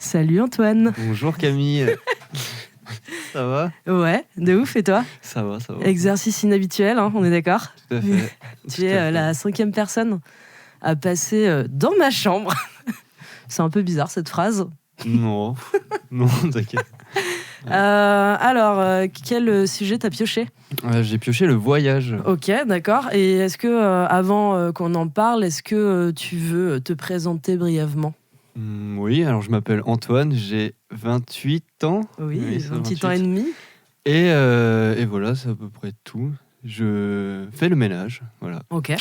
Salut Antoine. Bonjour Camille. Ça va ? Ouais, de ouf, et toi ? Ça va, ça va. Exercice inhabituel, hein, on est d'accord ? Tout à fait. Tu es la 5e personne à passer dans ma chambre. C'est un peu bizarre cette phrase. Non, t'inquiète. Alors, quel sujet t'as pioché ? J'ai pioché le voyage. Ok, d'accord. Et est-ce que, avant qu'on en parle, est-ce que tu veux te présenter brièvement ? Oui, alors je m'appelle Antoine, j'ai 28 ans. Oui, 28 ans et demi. Et voilà, c'est à peu près tout. Je fais le ménage, voilà. Ok,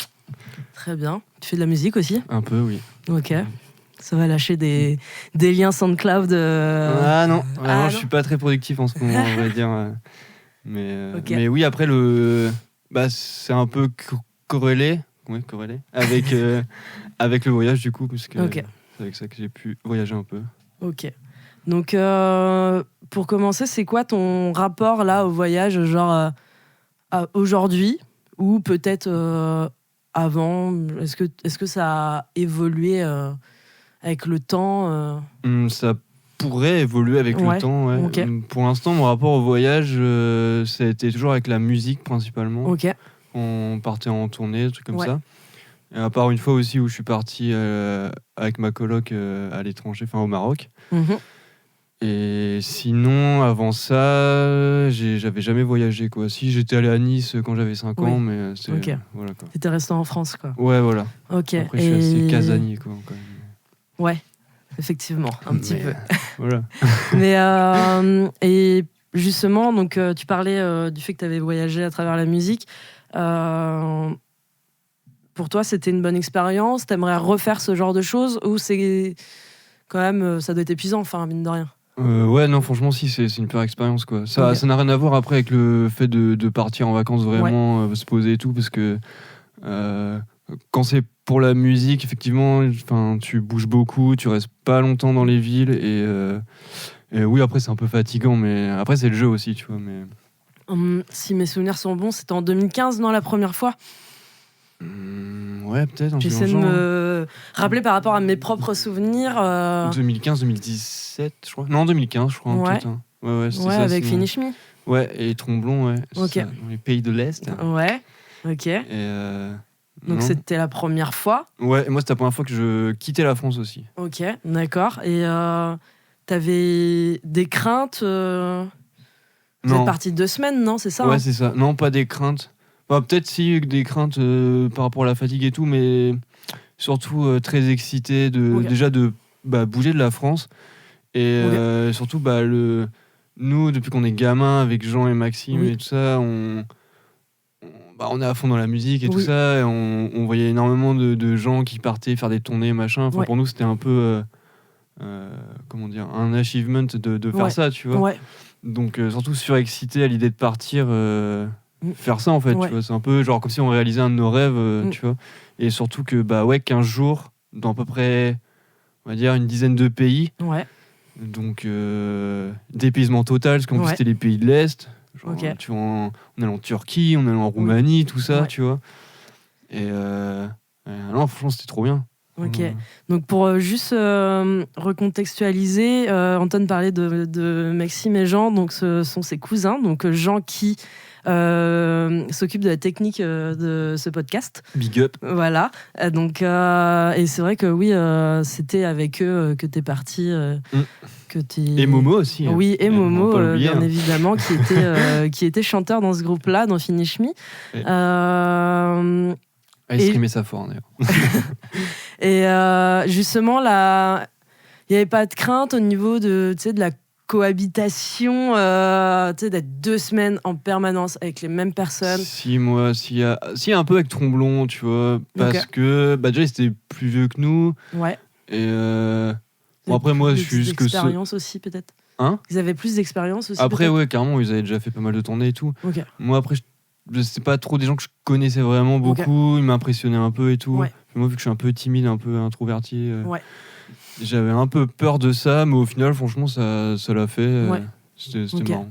très bien. Tu fais de la musique aussi ? Un peu, oui. Ok. Ça va lâcher des liens SoundCloud. Ah non, vraiment, non. je suis pas très productif en ce moment, on va dire. Ok. Mais oui, après, c'est un peu corrélé avec, avec le voyage, du coup, parce que Ok. c'est avec ça que j'ai pu voyager un peu. Ok. Donc, pour commencer, c'est quoi ton rapport là au voyage, genre aujourd'hui ou peut-être avant ? Est-ce que ça a évolué avec le temps Ça pourrait évoluer avec le temps, ouais. Ok. Pour l'instant, mon rapport au voyage, ça a été toujours avec la musique principalement. Ok. On partait en tournée, des trucs comme Ouais. ça. Et à part une fois aussi où je suis parti avec ma coloc à l'étranger, enfin au Maroc. Mhm. Et sinon, avant ça, j'avais jamais voyagé, quoi. Si, j'étais allé à Nice quand j'avais 5 ans, mais c'est... Ok. Voilà, quoi. T'étais resté en France, quoi. Ouais, voilà. Ok. Après, je suis assez casanier, quoi. Quand même. Ouais, effectivement, un petit peu. Voilà. Mais et justement, donc tu parlais du fait que tu avais voyagé à travers la musique. Pour toi, c'était une bonne expérience ? T'aimerais refaire ce genre de choses ou c'est quand même ça doit être épuisant, enfin mine de rien. Ouais, non, franchement, si, c'est une pure expérience, quoi. Ça n'a rien à voir après avec le fait de partir en vacances vraiment, se poser et tout, parce que quand c'est pour la musique, effectivement, tu bouges beaucoup, tu restes pas longtemps dans les villes, et oui, après, c'est un peu fatigant, mais après, c'est le jeu aussi, tu vois. Mais... si mes souvenirs sont bons, c'était en 2015, non, la première fois ? Ouais, peut-être. J'essaie de me rappeler par rapport à mes propres souvenirs. 2015, 2017, je crois. Non, 2015, je crois. Ouais. Peut-être, hein. Ouais, c'était Ouais, ça. avec sinon. Finish Me. Ouais, et Tromblon, ouais. Ok. Ça, dans les pays de l'Est. Ouais, ok. Et Donc non. c'était la première fois. Ouais, et moi, c'était la première fois que je quittais la France aussi. Ok, d'accord. Et t'avais des craintes Vous êtes parti 2 semaines, non ? C'est ça ? Ouais, c'est ça. Non, pas des craintes. Enfin, peut-être si des craintes par rapport à la fatigue et tout, mais surtout très excité déjà de bouger de la France. Et surtout, nous, depuis qu'on est gamin avec Jean et Maxime et tout ça, on est à fond dans la musique et tout ça. Et on voyait énormément de gens qui partaient faire des tournées, machin. Enfin, pour nous, c'était un peu un achievement de faire ça, tu vois. Ouais. Donc, surtout surexcité à l'idée de partir faire ça, en fait. Tu vois. C'est un peu genre comme si on réalisait un de nos rêves, tu vois. Et surtout que, 15 jours, dans à peu près, on va dire, une dizaine de pays. Ouais. Donc, dépaysement total, parce qu'en plus, c'était les pays de l'Est. Genre, tu vois, on allait en Turquie, on allait en Roumanie, tout ça, tu vois. Et non, franchement, c'était trop bien. Ok. Donc, pour juste recontextualiser, Antoine parlait de Maxime et Jean, donc ce sont ses cousins. Donc, Jean qui s'occupe de la technique de ce podcast. Big up. Voilà. Donc, et c'est vrai que oui, c'était avec eux que t'es parti. Et Momo aussi. Oui, et Momo, bien évidemment, qui était chanteur dans ce groupe-là, dans Finish Me. Il streamait ça fort, d'ailleurs. Et justement, là, il n'y avait pas de crainte au niveau de la cohabitation, d'être 2 semaines en permanence avec les mêmes personnes. Si, un peu avec Tromblon, tu vois, parce que déjà, ils étaient plus vieux que nous. Ouais. Et après, moi, je suis juste que ça. D'expérience aussi, peut-être. Hein ? Ils avaient plus d'expérience aussi. Après, peut-être. Carrément, ils avaient déjà fait pas mal de tournées et tout. Okay. Moi, après, c'est pas trop des gens que je connaissais vraiment beaucoup. Ils m'impressionnaient un peu et tout. Ouais. Moi, vu que je suis un peu timide, un peu introverti, j'avais un peu peur de ça, mais au final, franchement, ça l'a fait. C'était marrant.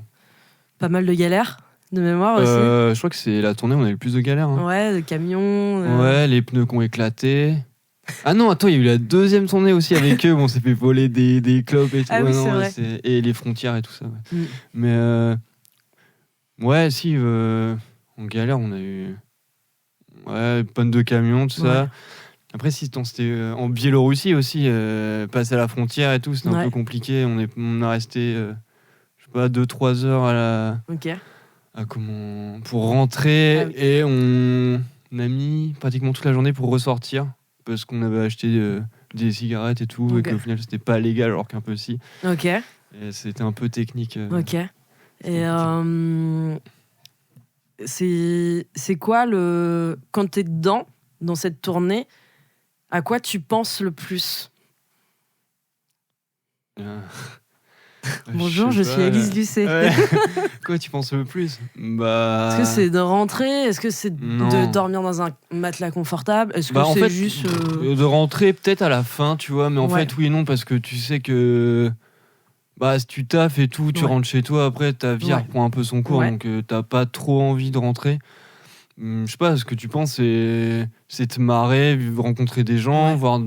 Pas mal de galères de mémoire aussi. Je crois que c'est la tournée où on a eu le plus de galères. Hein. Ouais, de camions. Ouais, les pneus qui ont éclaté. Ah non, attends, il y a eu la deuxième tournée aussi avec eux. Bon, on s'est fait voler des clopes et tout. Ah oui, c'est non, vrai. et les frontières et tout ça. Ouais. Mais ouais, si, en galère, on a eu panne de camion, tout ça. Après, si c'était en Biélorussie aussi, passer à la frontière et tout, c'était un peu compliqué. On a resté, je sais pas, 2-3 heures pour rentrer et on a mis pratiquement toute la journée pour ressortir parce qu'on avait acheté des cigarettes et tout et qu'au final c'était pas légal alors qu'un peu si. Et c'était un peu technique. Et c'est quoi quand t'es dans cette tournée, à quoi tu penses le plus? Bonjour, je suis Élise Lucet. Quoi tu penses le plus? Est-ce que c'est de rentrer? Est-ce que c'est de dormir dans un matelas confortable? Est-ce que c'est juste de rentrer peut-être à la fin, tu vois, mais en fait oui et non, parce que tu sais que si tu taffes et tout, tu rentres chez toi, après ta vie reprend un peu son cours, donc t'as pas trop envie de rentrer. Je sais pas, ce que tu penses, c'est te marrer, rencontrer des gens, voir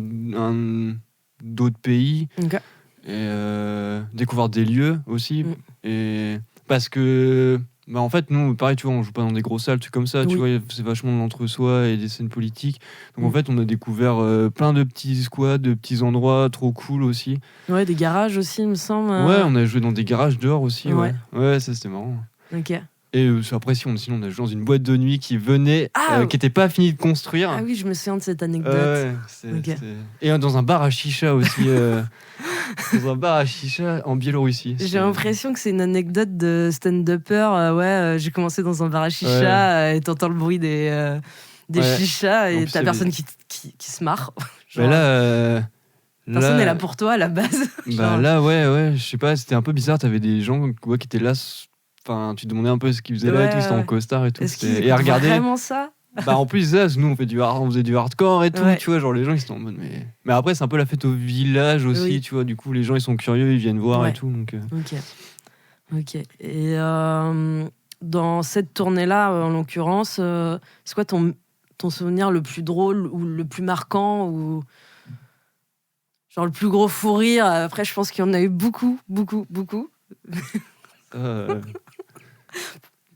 d'autres pays. Et découvrir des lieux aussi. Et parce que en fait nous pareil, tu vois, on joue pas dans des grosses salles, trucs comme ça, tu vois, c'est vachement de l'entre-soi et des scènes politiques, donc en fait on a découvert plein de petits squats, de petits endroits trop cool aussi, des garages aussi, il me semble. On a joué dans des garages dehors aussi, ça c'était marrant. Et après, sinon, on a joué dans une boîte de nuit qui venait, qui n'était pas finie de construire. Ah oui, je me souviens de cette anecdote. Et dans un bar à chicha aussi. Dans un bar à chicha en Biélorussie. J'ai l'impression que c'est une anecdote de stand-upper. J'ai commencé dans un bar à chicha et t'entends le bruit des chichas et t'as personne qui se marre. Genre, personne n'est là pour toi à la base. Là, je sais pas, c'était un peu bizarre. T'avais des gens qui étaient là. Enfin, tu te demandais un peu ce qu'ils faisaient là et tout, c'était en costard et tout. Et à regarder. Vraiment ça? En plus, nous, on faisait du hardcore et tout, tu vois, genre les gens, ils sont en mode, mais après, c'est un peu la fête au village aussi, tu vois, du coup, les gens, ils sont curieux, ils viennent voir et tout, donc... Ok. Et dans cette tournée-là, en l'occurrence, c'est quoi ton souvenir le plus drôle ou le plus marquant ou... Genre le plus gros fou rire? Après, je pense qu'il y en a eu beaucoup.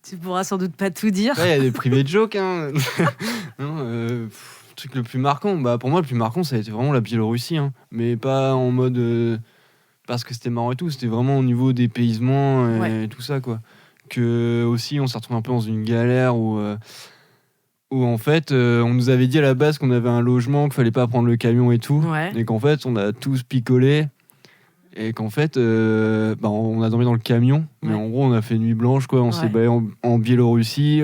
Tu pourras sans doute pas tout dire. Il y a des privés jokes, hein. Le truc le plus marquant, pour moi, le plus marquant, ça a été vraiment la Biélorussie, hein. Mais pas en mode parce que c'était marrant et tout, c'était vraiment au niveau des dépaysement et tout ça, quoi. Que aussi, on s'est retrouvé un peu dans une galère où en fait, on nous avait dit à la base qu'on avait un logement, qu'il fallait pas prendre le camion et tout, et qu'en fait, on a tous picolé. Et qu'en fait, on a dormi dans le camion, mais en gros, on a fait nuit blanche, quoi. On s'est baladé en Biélorussie.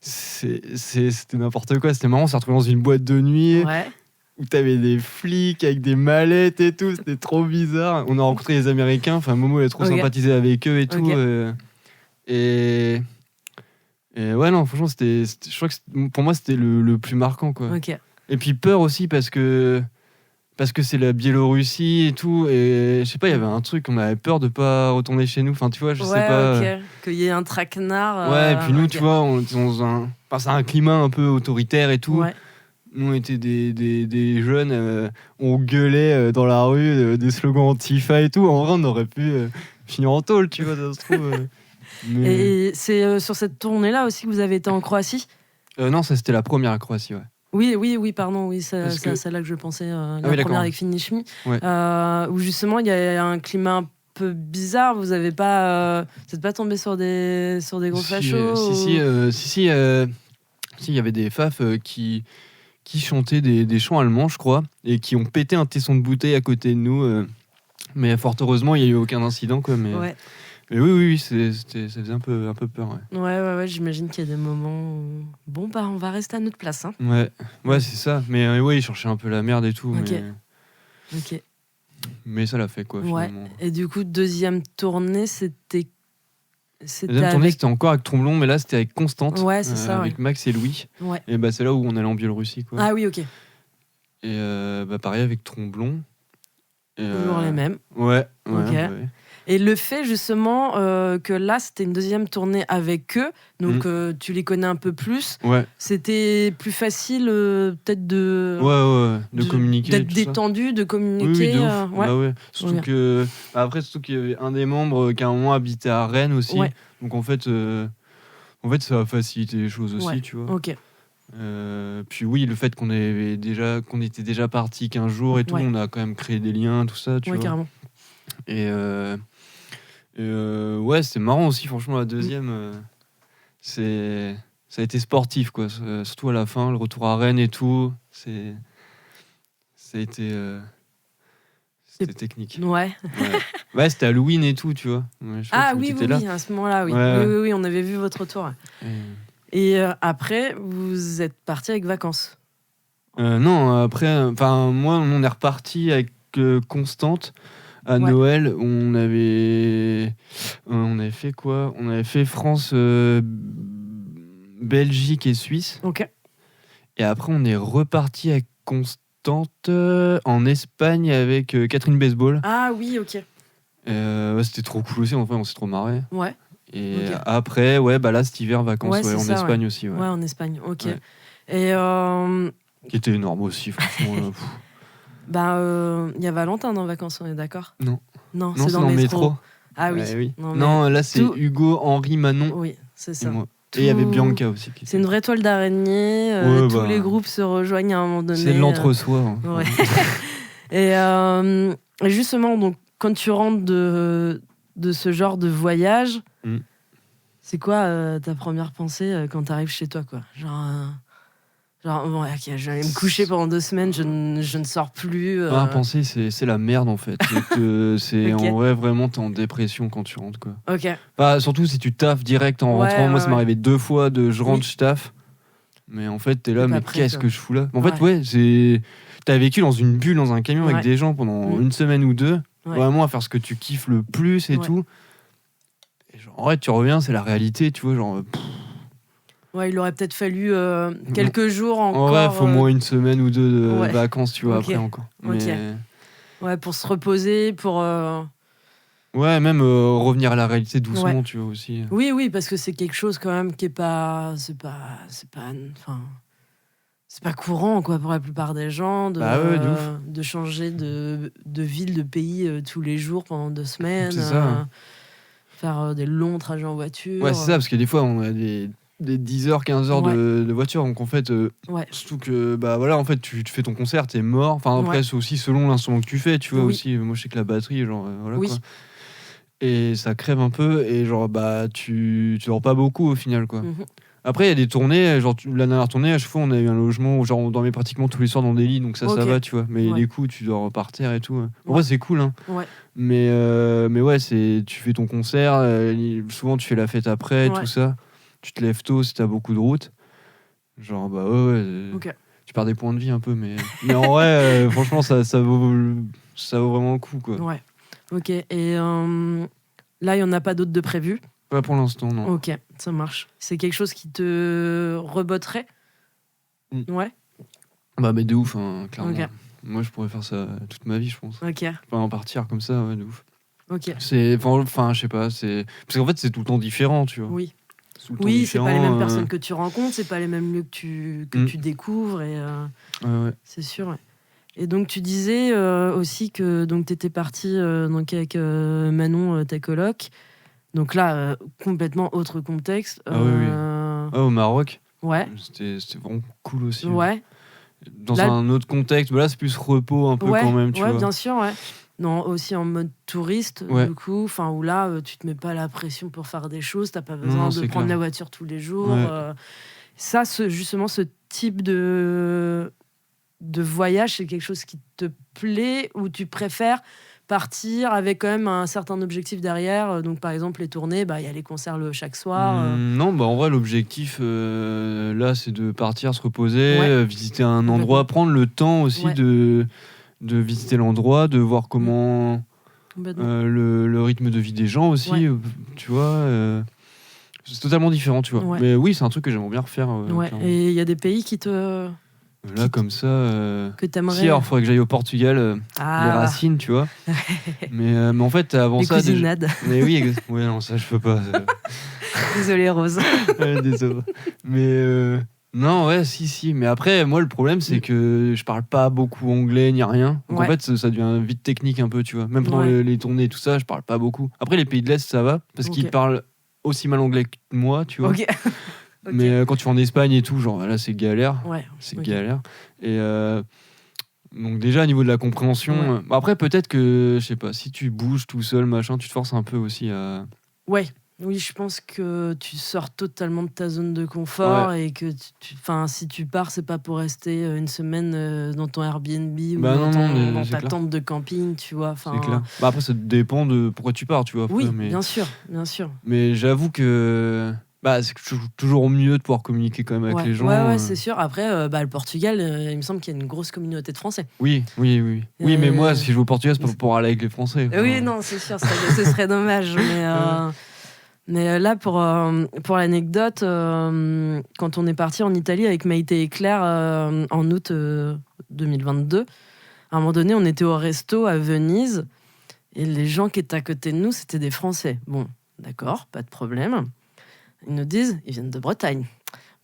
C'était n'importe quoi. C'était marrant. On s'est retrouvés dans une boîte de nuit où t'avais des flics avec des mallettes et tout. C'était trop bizarre. On a rencontré les Américains. Enfin, Momo a trop sympathisé avec eux et tout. Et non, franchement, je crois que pour moi, c'était le plus marquant, quoi. Et puis peur aussi parce que c'est la Biélorussie et tout, et je sais pas, il y avait un truc, on avait peur de pas retourner chez nous, enfin tu vois, je sais pas. Qu'il y ait un traquenard. Et puis nous, tu vois, on était c'est un climat un peu autoritaire et tout. Nous, on était des jeunes, on gueulait dans la rue, des slogans antifa et tout. En vrai, on aurait pu finir en tôle, tu vois, ça se trouve. Et c'est sur cette tournée-là aussi que vous avez été en Croatie? Non, ça c'était la première à Croatie, Oui, pardon, c'est celle-là que je pensais, première avec Finish Me, où justement il y a un climat un peu bizarre. Vous n'êtes pas tombé sur des gros fachos? Si, il y avait des faf qui chantaient des chants allemands, je crois, et qui ont pété un tesson de bouteille à côté de nous. Mais fort heureusement, il n'y a eu aucun incident, quoi. Mais oui, ça faisait un peu peur. Ouais, j'imagine qu'il y a des moments où... Bon, on va rester à notre place. Hein. Ouais, c'est ça. Mais ils cherchaient un peu la merde et tout. Ok. Mais ça l'a fait, quoi, finalement. Et du coup, deuxième tournée, c'était la deuxième tournée, c'était encore avec Tromblon, mais là, c'était avec Constante. Ouais, c'est ça. Avec Max et Louis. Ouais. Et c'est là où on allait en Biélorussie, quoi. Ah oui, ok. Et pareil avec Tromblon. Toujours les mêmes. Ouais. Ok. Et le fait justement que là, c'était une deuxième tournée avec eux, donc tu les connais un peu plus, c'était plus facile peut-être de communiquer. D'être détendu, de communiquer. Surtout que, après, surtout qu'il y avait un des membres qui à un moment habitait à Rennes aussi. Ouais. Donc en fait, ça a facilité les choses aussi, tu vois. Ok. Puis oui, le fait qu'on était déjà partis 15 jours et tout, on a quand même créé des liens, tout ça, tu vois. Carrément. Et c'était marrant aussi, franchement, la deuxième, ça a été sportif, quoi. Surtout à la fin, le retour à Rennes et tout, ça a été c'était technique. Ouais, c'était Halloween et tout, tu vois. Oui, à ce moment-là, oui. Oui, on avait vu votre retour. Et après, vous êtes parti avec vacances. Non, après, moi, on est reparti avec Constante. À Noël, on avait fait quoi ? On avait fait France, Belgique et Suisse. Ok. Et après, on est reparti avec Constante en Espagne avec Catherine Baseball. Ah oui, ok. C'était trop cool aussi, enfin, on s'est trop marré. Ouais. Et après, là, cet hiver, vacances en Espagne aussi. Ouais, en Espagne, ok. Ouais. Et qui était énorme aussi, franchement. Il y a Valentin dans Vacances, on est d'accord ? Non, c'est dans le métro. Ah oui. Oui. Non, là, c'est Hugo, Henri, Manon. Oui, c'est ça. Et il y avait Bianca aussi. C'est une vraie toile d'araignée. Tous les groupes se rejoignent à un moment donné. C'est de l'entre-soi. Ouais. Et justement, donc, quand tu rentres de ce genre de voyage, c'est quoi ta première pensée quand tu arrives chez toi, quoi ? Je vais aller me coucher pendant 2 semaines, je ne sors plus. Penser, c'est la merde en fait. En vrai, vraiment, t'es en dépression quand tu rentres, quoi. Ok. Surtout si tu taffes direct en rentrant. Moi, ça m'est arrivé 2 fois je rentre, je taffe. Mais en fait, t'es là, mais qu'est-ce que je fous là ? En fait, t'as vécu dans une bulle, dans un camion avec des gens pendant 1 semaine ou 2, vraiment à faire ce que tu kiffes le plus et tout. Et en vrai, tu reviens, c'est la réalité, tu vois, il aurait peut-être fallu quelques jours encore. Ouais, faut au moins 1 semaine ou 2 de vacances, tu vois, après encore. Mais... Ouais, pour se reposer, pour... Ouais, même revenir à la réalité doucement, tu vois, aussi. Oui, parce que c'est quelque chose quand même qui est pas... C'est pas courant, quoi, pour la plupart des gens, de changer de ville, de pays tous les jours pendant 2 semaines. C'est ça. Faire des longs trajets en voiture. Ouais, c'est ça, parce que des fois, on a des 10 heures, 15 heures de voiture. Donc en fait, surtout que en fait, tu fais ton concert, t'es mort. Enfin, après, c'est aussi selon l'instrument que tu fais, tu vois, aussi. Moi, je sais que la batterie, quoi. Et ça crève un peu, et tu dors pas beaucoup au final, quoi. Après, il y a des tournées, la dernière tournée, à chaque fois, on a eu un logement où on dormait pratiquement tous les soirs dans des lits, donc ça va, tu vois. Mais du coup, tu dors par terre et tout. En vrai, c'est cool, hein. Mais tu fais ton concert, souvent tu fais la fête après, tout ça. Tu te lèves tôt si t'as beaucoup de route. Tu perds des points de vie un peu, mais en vrai, franchement, ça vaut vraiment le coup, quoi. Ouais. Ok. Et là, il n'y en a pas d'autres de prévus ? Pas pour l'instant, non. Ok, ça marche. C'est quelque chose qui te rebotterait ? Ouais. Mais de ouf, hein, clairement. Okay. Moi, je pourrais faire ça toute ma vie, je pense. Ok. En partir comme ça, de ouf. Ok. Je sais pas, parce qu'en fait, c'est tout le temps différent, tu vois. Oui. C'est pas les mêmes personnes que tu rencontres, c'est pas les mêmes lieux que tu découvres, et c'est sûr. Ouais. Et donc tu disais aussi que donc t'étais parti avec Manon, ta coloc. Donc là, complètement autre contexte. Au Maroc. Ouais. C'était vraiment cool aussi. Ouais. Dans un autre contexte, là c'est plus repos un peu quand même, tu vois. Ouais, bien sûr, ouais. Non, aussi en mode touriste, du coup, où là, tu te mets pas la pression pour faire des choses, t'as pas besoin de prendre la voiture tous les jours. Ouais. Ça, justement, ce type de voyage, c'est quelque chose qui te plaît, ou tu préfères partir avec quand même un certain objectif derrière. Donc par exemple les tournées, il y a les concerts chaque soir. Non, en vrai l'objectif là c'est de partir, se reposer, visiter un endroit, prendre le temps aussi de visiter l'endroit, de voir comment le rythme de vie des gens aussi, tu vois. C'est totalement différent, tu vois. Ouais. Mais oui, c'est un truc que j'aimerais bien refaire. Et il y a des pays qui te Là, comme ça. Que t'aimerais. Si, alors, il faudrait que j'aille au Portugal, les racines, tu vois. mais en fait, avant les ça. Cousinades. Mais oui, ouais, non, ça, je peux pas. Désolé, Rose. Ouais, désolé. Mais. Non, ouais, si. Mais après, moi, le problème, c'est que je parle pas beaucoup anglais ni rien. Donc, en fait, ça devient vite technique un peu, tu vois. Même pendant les tournées et tout ça, je parle pas beaucoup. Après, les pays de l'Est, ça va, parce qu'ils parlent aussi mal anglais que moi, tu vois. Ok. Mais quand tu vas en Espagne et tout, genre là, c'est galère. Ouais. C'est galère. Et donc, déjà, au niveau de la compréhension, après, peut-être que, je sais pas, si tu bouges tout seul, machin, tu te forces un peu aussi à. Ouais. Oui, je pense que tu sors totalement de ta zone de confort et que si tu pars, c'est pas pour rester une semaine dans ton Airbnb ou dans ta tente de camping, tu vois. C'est clair. Après, ça dépend de pourquoi tu pars, tu vois. Après, oui, mais... bien sûr. Mais j'avoue que c'est toujours mieux de pouvoir communiquer quand même avec les gens. Ouais, c'est sûr. Après, le Portugal, il me semble qu'il y a une grosse communauté de Français. Oui. Oui, mais moi, si je vais au Portugal, c'est pas pour aller avec les Français. Oui, non, c'est sûr, ce serait dommage. Mais là, pour l'anecdote, quand on est parti en Italie avec Maïté et Claire en août 2022, à un moment donné, on était au resto à Venise et les gens qui étaient à côté de nous, c'était des Français. Bon, d'accord, pas de problème. Ils nous disent, ils viennent de Bretagne.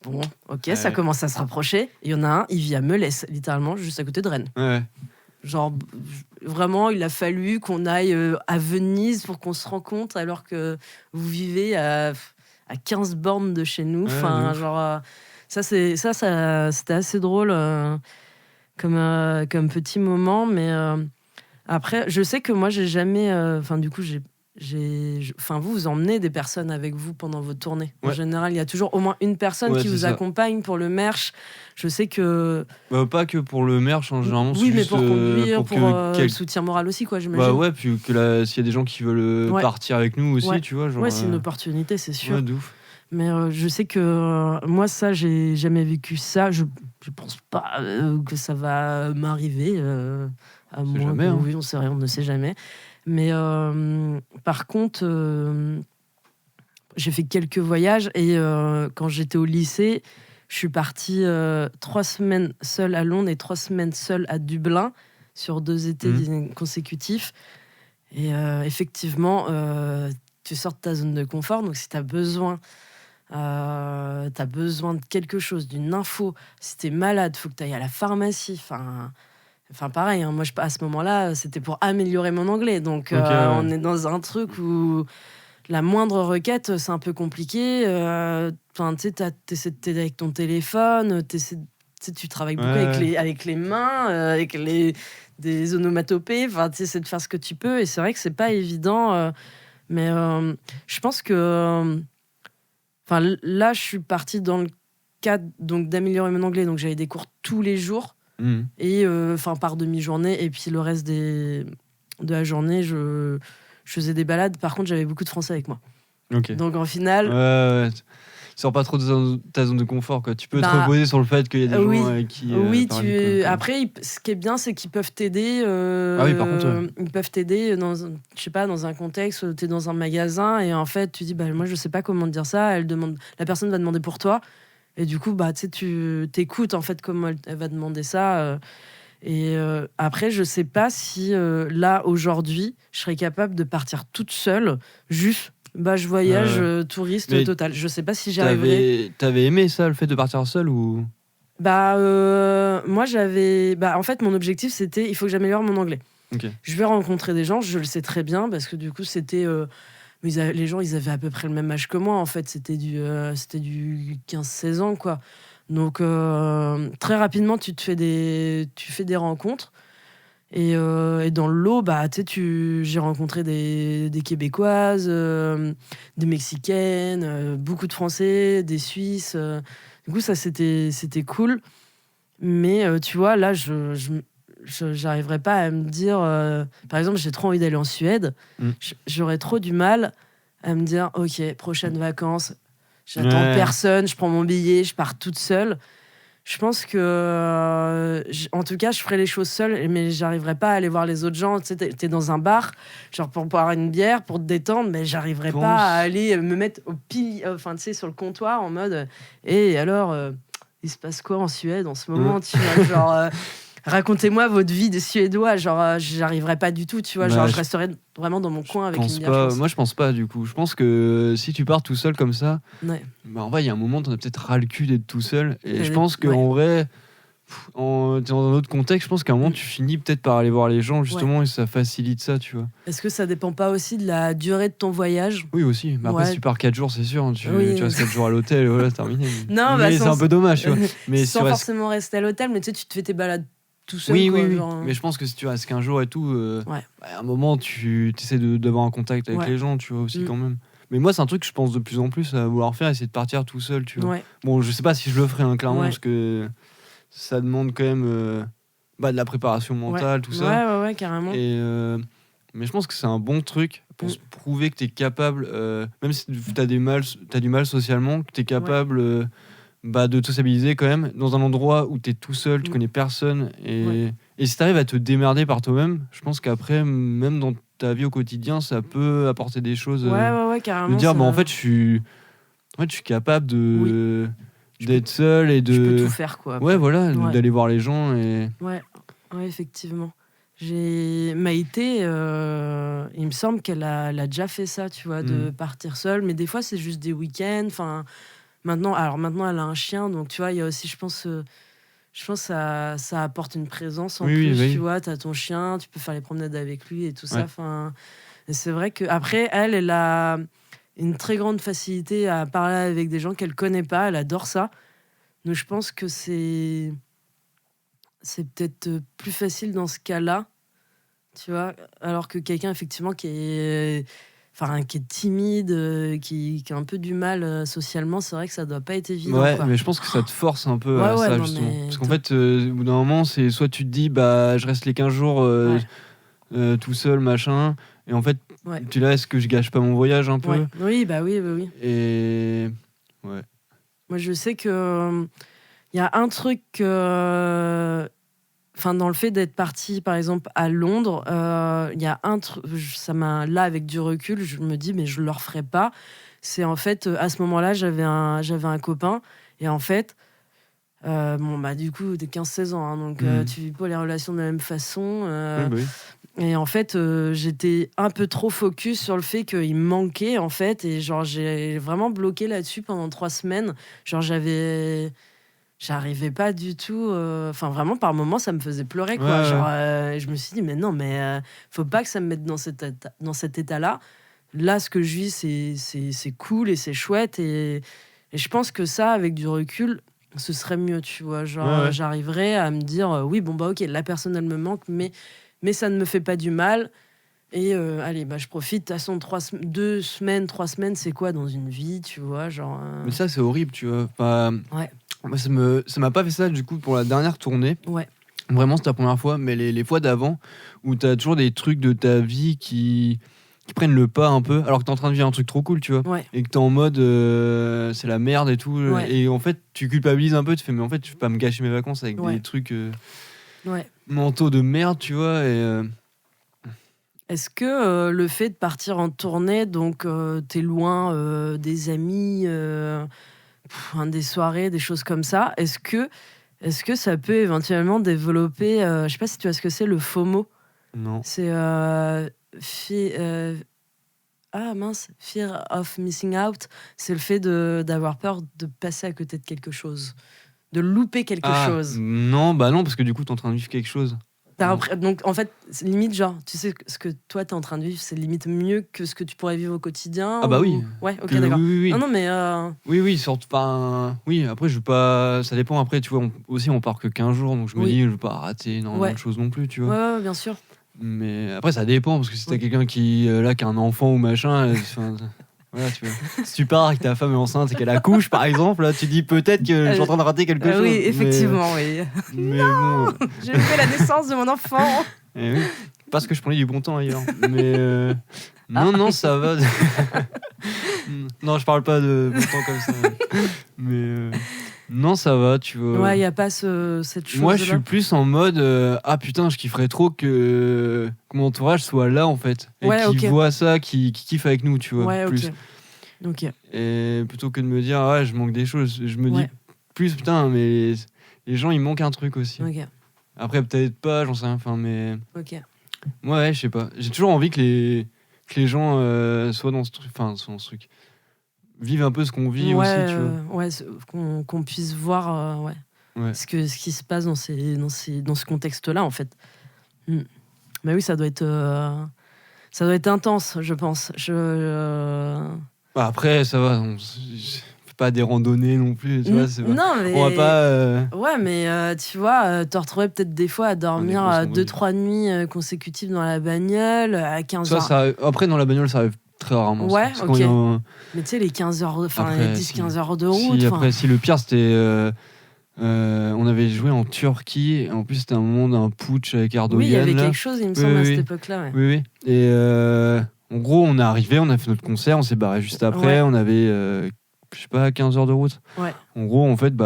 Bon, ok, ça commence à se rapprocher. Il y en a un, il vit à Melès, littéralement, juste à côté de Rennes. Ouais. Genre, vraiment, il a fallu qu'on aille à Venise pour qu'on se rencontre, alors que vous vivez à 15 bornes de chez nous. Enfin, genre, c'était assez drôle comme petit moment. Mais après, je sais que moi, j'ai jamais... du coup, vous emmenez des personnes avec vous pendant vos tournées. En général, il y a toujours au moins une personne qui vous accompagne pour le merch. Je sais que... pas que pour le merch, hein, généralement. Oui, mais pour conduire, pour le soutien moral aussi, quoi, j'imagine. Puis que s'il y a des gens qui veulent partir avec nous aussi, tu vois. Genre, c'est une opportunité, c'est sûr. Ouais, de ouf. Mais je sais que moi, ça, j'ai jamais vécu ça. Je pense pas que ça va m'arriver. À moins jamais, hein. Oui, on sait rien, on ne sait jamais. Mais par contre, j'ai fait quelques voyages et quand j'étais au lycée, je suis partie 3 semaines seule à Londres et 3 semaines seule à Dublin sur 2 étés consécutifs. Et effectivement, tu sors de ta zone de confort. Donc si tu as besoin de quelque chose, d'une info, si tu es malade, il faut que tu ailles à la pharmacie. Enfin, pareil, hein, moi, à ce moment-là, c'était pour améliorer mon anglais. Donc, on est dans un truc où la moindre requête, c'est un peu compliqué. Tu essaies de t'aider avec ton téléphone. Tu travailles beaucoup avec les mains, avec des onomatopées. Tu essaies de faire ce que tu peux. Et c'est vrai que c'est pas évident. Mais je pense que... là, je suis partie dans le cadre d'améliorer mon anglais. Donc, j'avais des cours tous les jours. Et par demi-journée, et puis le reste de la journée, je faisais des balades. Par contre, j'avais beaucoup de Français avec moi. Donc en final, tu sors pas trop de ta zone de confort, quoi. Tu peux te reposer sur le fait qu'il y a des gens avec qui après, ce qui est bien, c'est qu'ils peuvent t'aider. Par contre, ils peuvent t'aider dans un contexte où t'es dans un magasin et en fait tu dis moi je sais pas comment te dire ça. La personne va demander pour toi. Et du coup, tu t'écoutes en fait comment elle va demander ça. Et après, je sais pas si là, aujourd'hui, je serais capable de partir toute seule, juste, je voyage touriste total. Je sais pas si j'y arriverais. T'avais aimé ça, le fait de partir seule ou... Moi, j'avais... en fait, mon objectif, c'était, il faut que j'améliore mon anglais. Je vais rencontrer des gens, je le sais très bien, parce que du coup, c'était... les gens, ils avaient à peu près le même âge que moi, en fait. C'était du 15-16 ans, quoi. Donc, très rapidement, tu fais des rencontres. Et dans le lot, j'ai rencontré des Québécoises, des Mexicaines, beaucoup de Français, des Suisses. Du coup, ça, c'était cool. Mais tu vois, là, j'arriverais pas à me dire... par exemple, j'ai trop envie d'aller en Suède. J'aurais trop du mal à me dire, OK, prochaines vacances, j'attends personne, je prends mon billet, je pars toute seule. Je pense que... en tout cas, je ferais les choses seule, mais j'arriverais pas à aller voir les autres gens. Tu sais, t'es dans un bar, genre pour boire une bière, pour te détendre, mais j'arriverais pas à aller me mettre au pilier, sur le comptoir en mode... Et alors... il se passe quoi en Suède en ce moment, tu vois, genre racontez-moi votre vie de Suédois, genre j'arriverais pas du tout, tu vois, genre je resterais vraiment dans mon coin avec une bière. Moi je pense pas du coup. Je pense que si tu pars tout seul comme ça, en vrai il y a un moment t'en as peut-être ras le cul d'être tout seul. Et je pense qu'en vrai, dans un autre contexte, je pense qu'à un moment tu finis peut-être par aller voir les gens justement et ça facilite ça, tu vois. Est-ce que ça dépend pas aussi de la durée de ton voyage? Oui aussi, mais après si tu pars 4 jours c'est sûr, tu restes 4 jours à l'hôtel et voilà, terminé. Non, mais c'est un peu dommage, tu vois. Mais sans forcément rester à l'hôtel, mais tu sais, tu te fais tes balades tout seul. Oui. Mais je pense que si tu restes 15 jours et tout, à un moment tu essaies d'avoir un contact avec les gens, tu vois aussi quand même. Mais moi c'est un truc que je pense de plus en plus à vouloir faire, essayer de partir tout seul, tu vois. Bon, je sais pas si je le ferai clairement parce que ça demande quand même de la préparation mentale, tout ça. Ouais, carrément. Mais je pense que c'est un bon truc pour se prouver que tu es capable, même si tu as du mal socialement, que tu es capable de te sociabiliser quand même dans un endroit où tu es tout seul, tu connais personne. Et si tu arrives à te démerder par toi-même, je pense qu'après, même dans ta vie au quotidien, ça peut apporter des choses. Carrément. De dire, en fait, je suis capable d'être seul et de. Je peux tout faire, quoi. D'aller voir les gens. Ouais, effectivement. J'ai Maïté, il me semble qu'elle a déjà fait ça, tu vois, de partir seule, mais des fois c'est juste des week-ends. Enfin, maintenant elle a un chien, donc tu vois, il y a aussi, je pense ça apporte une présence en plus. Tu vois, t'as ton chien, tu peux faire les promenades avec lui et tout ça. Enfin, et c'est vrai que après elle a une très grande facilité à parler avec des gens qu'elle connaît pas. Elle adore ça. Donc je pense que c'est peut-être plus facile dans ce cas-là, tu vois, alors que quelqu'un effectivement qui est timide, qui a un peu du mal socialement, c'est vrai que ça doit pas être évident. Mais je pense que ça te force un peu à ça, justement. Parce qu'en fait, au bout d'un moment, c'est soit tu te dis, je reste les 15 jours tout seul, machin, et en fait, tu là, est-ce que je gâche pas mon voyage un peu ? Oui. Et moi, je sais que il y a un truc, dans le fait d'être parti, par exemple, à Londres, il y a un truc, là, avec du recul, je me dis, mais je le referai pas. C'est en fait, à ce moment-là, j'avais un copain, et en fait, du coup, t'es 15-16 ans, hein, donc tu vis pas les relations de la même façon. Et en fait, j'étais un peu trop focus sur le fait qu'il me manquait, en fait, et genre, j'ai vraiment bloqué là-dessus pendant 3 semaines. Genre, j'arrivais pas du tout, vraiment par moments ça me faisait pleurer, quoi. Je me suis dit mais faut pas que ça me mette dans cet état-là. Là, ce que je vis, c'est cool et c'est chouette, et je pense que ça, avec du recul, ce serait mieux, tu vois. J'arriverais à me dire oui, ok, la personne elle me manque, mais ça ne me fait pas du mal. Et allez, je profite. De toute façon, 3 semaines, c'est quoi dans une vie, tu vois, Mais ça, c'est horrible, tu vois. Moi, ça m'a pas fait ça, du coup, pour la dernière tournée. Vraiment, c'était la première fois, mais les fois d'avant, où t'as toujours des trucs de ta vie qui prennent le pas un peu, alors que t'es en train de vivre un truc trop cool, tu vois. Et que t'es en mode, c'est la merde et tout. Et en fait, tu culpabilises un peu, tu fais, mais en fait, je peux pas me gâcher mes vacances avec des trucs mentaux de merde, tu vois. Et. Est-ce que le fait de partir en tournée, donc t'es loin des amis, des soirées, des choses comme ça, est-ce que ça peut éventuellement développer, je sais pas si tu vois ce que c'est, le FOMO? Non. C'est Fear of Missing Out. C'est le fait d'avoir peur de passer à côté de quelque chose, de louper quelque chose. Non, non, parce que du coup t'es en train de vivre quelque chose. Donc en fait, limite, genre, tu sais, ce que toi t'es en train de vivre, c'est limite mieux que ce que tu pourrais vivre au quotidien. Oui. Ouais, ok, d'accord. Oui. Non, mais. Oui, surtout pas. Oui, après, je veux pas. Ça dépend, après, tu vois, on part que 15 jours, donc je me dis, je veux pas rater énormément de choses non plus, tu vois. Ouais, bien sûr. Mais après, ça dépend, parce que si t'as quelqu'un qui a un enfant ou machin. Voilà, tu vois. Si tu pars et que ta femme est enceinte et qu'elle accouche, par exemple, là, tu dis peut-être que je suis en train de rater quelque chose. Oui, effectivement, oui. Mais non, bon. J'ai fait la naissance de mon enfant. Et oui, parce que je prenais du bon temps ailleurs. Mais non, ça va. Non, je parle pas de bon temps comme ça. Mais non, ça va, tu vois. Ouais, il y a pas cette chose. Moi, je suis plus en mode putain, je kifferais trop que mon entourage soit là en fait, et qui voit ça, qui kiffe avec nous, tu vois. Ouais, plus. Ok. Et plutôt que de me dire je manque des choses, je me dis plus, putain, mais les gens, il manque un truc aussi. Ok. Après, peut-être pas, j'en sais rien, enfin, mais... Ok. Moi, ouais, je sais pas. J'ai toujours envie que les gens soient dans ce truc, enfin, soient dans ce truc. Vivent un peu ce qu'on vit aussi, tu vois. Ouais, qu'on puisse voir Ouais. ce qui se passe dans ce contexte-là, en fait. Mais oui, ça doit être intense, je pense. Bah, après, ça va, on fait pas des randonnées non plus, tu vois. C'est pas... Non, mais... On va pas... Ouais, mais tu vois, te retrouver peut-être des fois à dormir 2-3 nuits consécutives dans la bagnole, à 15 heures. Après, dans la bagnole, ça arrive très rarement. Ouais, c'est ok. Mais tu sais, les 15 heures, enfin, les 10-15 heures de route. Si le pire, c'était... on avait joué en Turquie, en plus c'était un moment d'un putsch avec Erdogan. Oui, il y avait là. quelque chose, il me semble, à cette époque-là. Ouais. Oui. Et en gros, on est arrivé, on a fait notre concert, on s'est barré juste après, on avait, je sais pas, 15 heures de route. Ouais. En gros, en fait, vite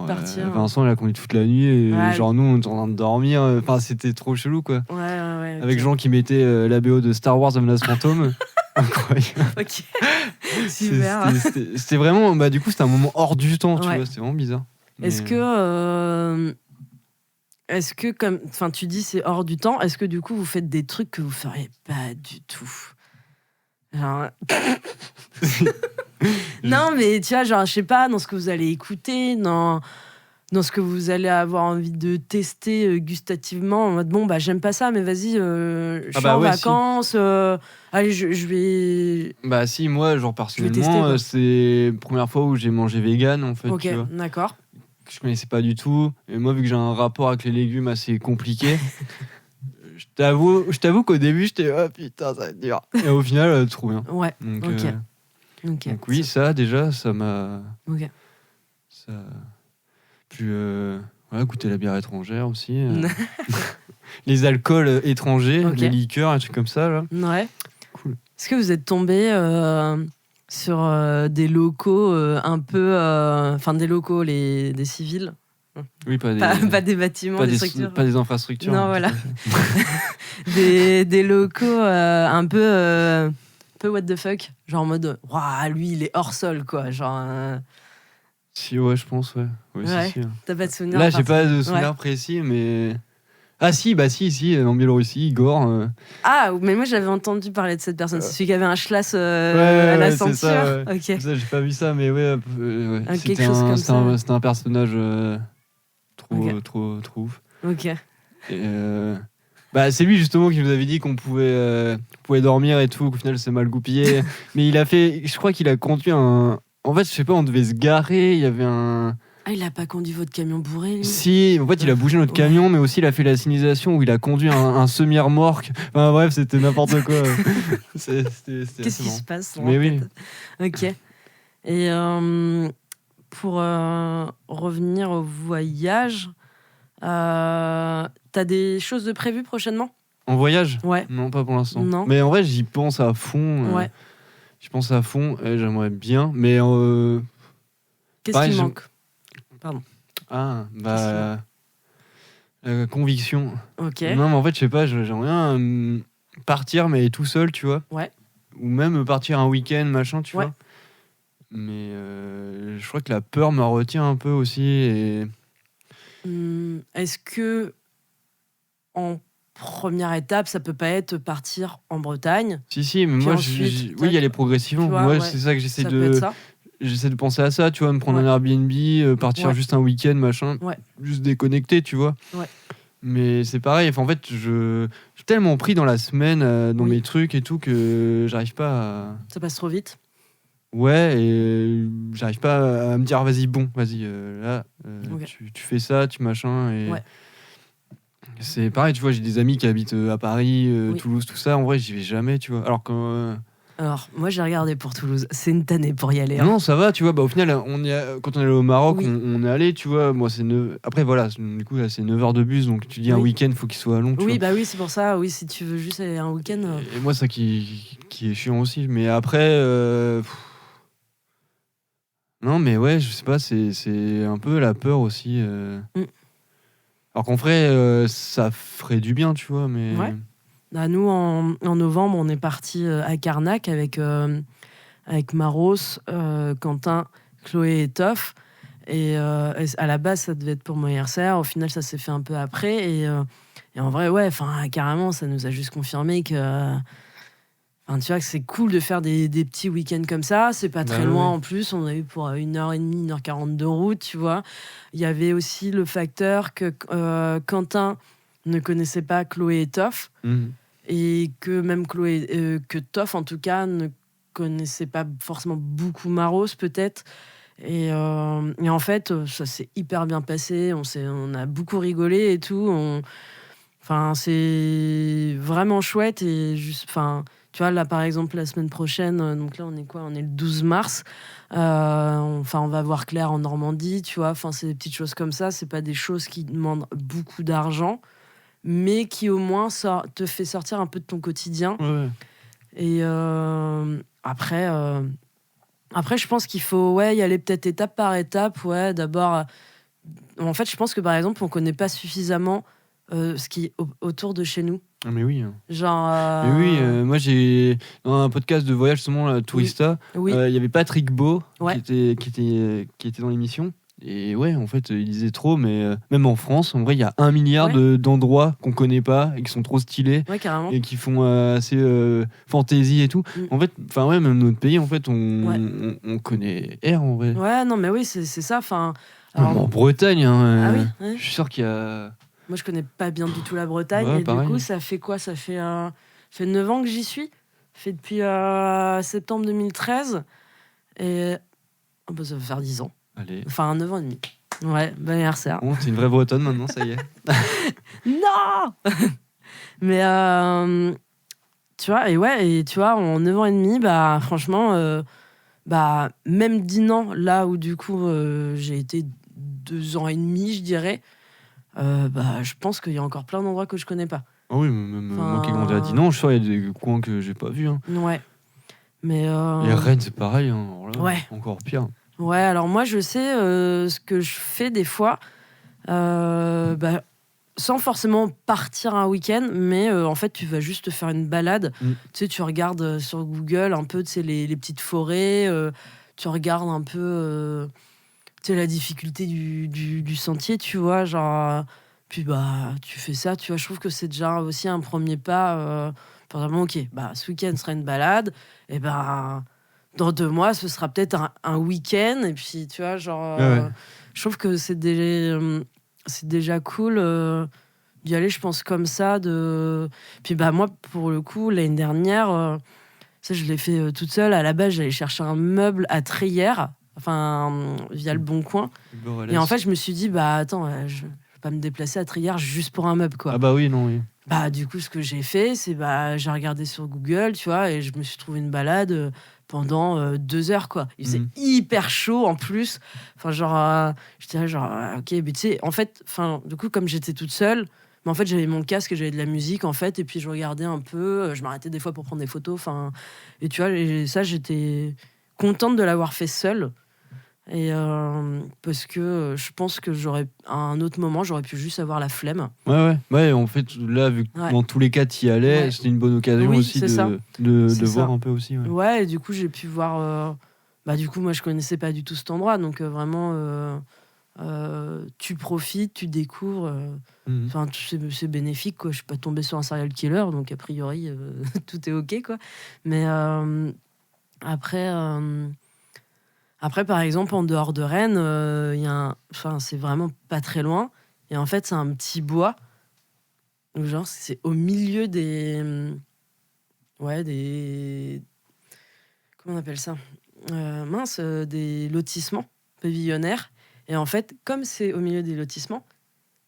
partir. Vincent, il a conduit toute la nuit, et genre nous, on était en train de dormir, enfin, c'était trop chelou, quoi. Ouais. Avec Jean qui mettait la BO de Star Wars, The Menace Fantôme. Incroyable. Ok. Super. C'était vraiment, du coup, c'était un moment hors du temps, tu vois, c'était vraiment bizarre. Est-ce que comme, enfin, tu dis c'est hors du temps, est-ce que du coup vous faites des trucs que vous feriez pas du tout? Genre... Non, mais tu vois, genre, je sais pas, dans ce que vous allez écouter, dans ce que vous allez avoir envie de tester gustativement, en mode bon, j'aime pas ça, mais vas-y, je suis en vacances, allez, je vais. Bah, si, moi, genre, personnellement, c'est la première fois où j'ai mangé vegan, en fait. Ok, tu vois. d'accord. Je connaissais pas du tout. Et moi, vu que j'ai un rapport avec les légumes assez compliqué, je t'avoue qu'au début, j'étais oh putain, ça va être dur. Et au final, trop bien. Ouais. Donc, donc oui, ça déjà, ça m'a. Ok. Ça. Puis goûter la bière étrangère aussi. Les alcools étrangers, les liqueurs, un truc comme ça. Là. Ouais. Cool. Est-ce que vous êtes tombé sur des locaux un peu. Enfin, des locaux, des civils? Oui, pas des bâtiments, des structures. Pas des infrastructures. Non, voilà. des locaux un peu what the fuck. Genre en mode, waouh, lui, il est hors sol, quoi. Genre. Si, ouais, je pense, ouais. Ouais. Si. T'as pas de souvenir? Là, j'ai pas de souvenir précis, mais. Ah, si, en Biélorussie, Igor. Ah, mais moi, j'avais entendu parler de cette personne. C'est celui qui avait un schlass à la ceinture. Ça, ouais. Ok. Ça, j'ai pas vu ça, mais ouais. Quelque chose comme ça. C'était un personnage trop ouf. Ok. Et, c'est lui justement qui nous avait dit qu'on pouvait dormir et tout, qu'au final c'est mal goupillé. Mais je crois qu'il a conduit un. En fait, je sais pas, on devait se garer, il y avait un. Ah, il a pas conduit votre camion bourré, lui? Si, en fait, il a bougé notre camion, mais aussi il a fait la signalisation où il a conduit un semi-remorque. Enfin bref, c'était n'importe quoi. Qu'est-ce qui se passe? Mais oui. Ok. Et pour revenir au voyage, t'as des choses de prévues prochainement? En voyage? Ouais. Non, pas pour l'instant. Non. Mais en vrai, j'y pense à fond. Ouais. J'y pense à fond et j'aimerais bien, mais... Qu'est-ce qui manque? Pardon. Ah, conviction. Ok. Non, mais en fait, je sais pas, j'aimerais bien partir, mais tout seul, tu vois. Ouais. Ou même partir un week-end, machin, tu vois. Mais je crois que la peur me retient un peu aussi. Et... Est-ce que, en première étape, ça peut pas être partir en Bretagne? Si, mais moi, oui, y aller progressivement. Moi, c'est ça que j'essaie de... J'essaie de penser à ça, tu vois, me prendre un Airbnb, partir juste un week-end, machin, juste déconnecter, tu vois. Ouais. Mais c'est pareil, en fait, je suis tellement pris dans la semaine, dans mes trucs et tout, que j'arrive pas à... Ça passe trop vite. Ouais, et j'arrive pas à me dire, vas-y, là, tu fais ça, tu machin, et... C'est pareil, tu vois, j'ai des amis qui habitent à Paris, Toulouse, tout ça, en vrai, j'y vais jamais, tu vois. Alors, moi, j'ai regardé pour Toulouse. C'est une tannée pour y aller. Hein. Non, ça va, tu vois. Au final, quand on est allé au Maroc, on est allé, tu vois. Moi, c'est 9... Après, voilà, du coup, là, c'est 9 heures de bus. Donc, tu dis un week-end, faut qu'il soit long. Tu vois. Oui, c'est pour ça. Oui, si tu veux juste aller un week-end. Et moi, ça qui est chiant aussi. Mais après. Non, mais ouais, je sais pas, c'est un peu la peur aussi. Alors qu'en vrai, ça ferait du bien, tu vois. Mais. Ouais. Nous, en novembre, on est parti à Carnac avec Maros, Quentin Chloé et Toff. Et à la base, ça devait être pour mon anniversaire. Au final, ça s'est fait un peu après. Et en vrai, ouais, carrément, ça nous a juste confirmé que. Tu vois que c'est cool de faire des petits week-ends comme ça. C'est pas très loin en plus. On a eu pour 1h30, 1h40 de route, tu vois. Il y avait aussi le facteur que Quentin ne connaissait pas Chloé et Toff. Et que même Chloé, que Toff en tout cas, ne connaissait pas forcément beaucoup Maros, peut-être. Et en fait, ça s'est hyper bien passé. On a beaucoup rigolé et tout. C'est vraiment chouette. Et juste, tu vois, là, par exemple, la semaine prochaine, donc là, on est quoi ? On est le 12 mars. On va voir Claire en Normandie, tu vois. C'est des petites choses comme ça. C'est pas des choses qui demandent beaucoup d'argent, mais qui, au moins, te fait sortir un peu de ton quotidien. Ouais. Et après, je pense qu'il faut y aller peut-être étape par étape. Ouais, d'abord, en fait, je pense que, par exemple, on connaît pas suffisamment ce qui est autour de chez nous. Ah, mais oui. Genre. Mais oui, moi j'ai dans un podcast de voyage justement, la Tourista, il y avait Patrick Beau qui était dans l'émission. Et ouais, en fait, il disait trop, mais même en France, en vrai, il y a 1 milliard d'endroits qu'on connaît pas et qui sont trop stylés et qui font assez fantasy et tout. En fait, même notre pays, en fait, on connaît R en vrai. Ouais, non, mais oui, c'est ça. En Bretagne, ah oui, ouais. Je suis sûr qu'il y a. Moi, je connais pas bien du tout la Bretagne. Et pareil. Du coup, ça fait quoi ? Ça fait 9 ans que j'y suis. Ça fait depuis septembre 2013. Et ça va faire 10 ans. Allez. 9 ans et demi. Ouais, bon anniversaire. Bon, t'es une vraie Bretonne maintenant, ça y est. Non. Mais tu vois, et tu vois, en 9 ans et demi, franchement, même Dinan, là où du coup j'ai été 2 ans et demi, je dirais, je pense qu'il y a encore plein d'endroits que je connais pas. Ah oui, même moi qui ai grandi à Dinan, je suis sûr qu'il y a des coins que j'ai pas vus. Hein. Ouais. Mais et Rennes, c'est pareil. Hein. Alors là, encore pire. Ouais, alors moi, je sais ce que je fais des fois, sans forcément partir un week-end, mais en fait, tu vas juste te faire une balade. Tu sais, tu regardes sur Google un peu, tu sais, les petites forêts, tu regardes un peu, tu sais, la difficulté du sentier, tu vois, genre... Puis, tu fais ça, tu vois, je trouve que c'est déjà aussi un premier pas. Vraiment, ok, ce week-end sera une balade, et dans 2 mois, ce sera peut-être un week-end. Et puis, tu vois, genre... je trouve que c'est déjà cool d'y aller, je pense, comme ça. Puis, moi, pour le coup, l'année dernière, ça, je l'ai fait toute seule. À la base, j'allais chercher un meuble à Treyère, via le Bon Coin. Et en fait, je me suis dit, attends, je vais pas me déplacer à Treyère juste pour un meuble, quoi. Ah oui, non, oui. Du coup, ce que j'ai fait, c'est j'ai regardé sur Google, tu vois, et je me suis trouvé une balade pendant 2 heures, quoi. Il faisait hyper chaud en plus. J'étais là, genre, ok, mais tu sais, en fait, du coup, comme j'étais toute seule, mais en fait, j'avais mon casque et j'avais de la musique, en fait, et puis je regardais un peu, je m'arrêtais des fois pour prendre des photos, et tu vois, et ça, j'étais contente de l'avoir fait seule. Et parce que je pense que à un autre moment, j'aurais pu juste avoir la flemme. Ouais, en fait, là, vu que dans tous les cas, t'y allais, c'était une bonne occasion aussi de voir un peu aussi. Ouais, et du coup, j'ai pu voir... du coup, moi, je connaissais pas du tout cet endroit, donc vraiment, tu profites, tu découvres. C'est bénéfique, quoi. Je suis pas tombée sur un serial killer, donc a priori, tout est OK, quoi. Mais après, par exemple, en dehors de Rennes, c'est vraiment pas très loin. Et en fait, c'est un petit bois. Donc, genre, c'est au milieu des... Comment on appelle ça ? Des lotissements pavillonnaires. Et en fait, comme c'est au milieu des lotissements,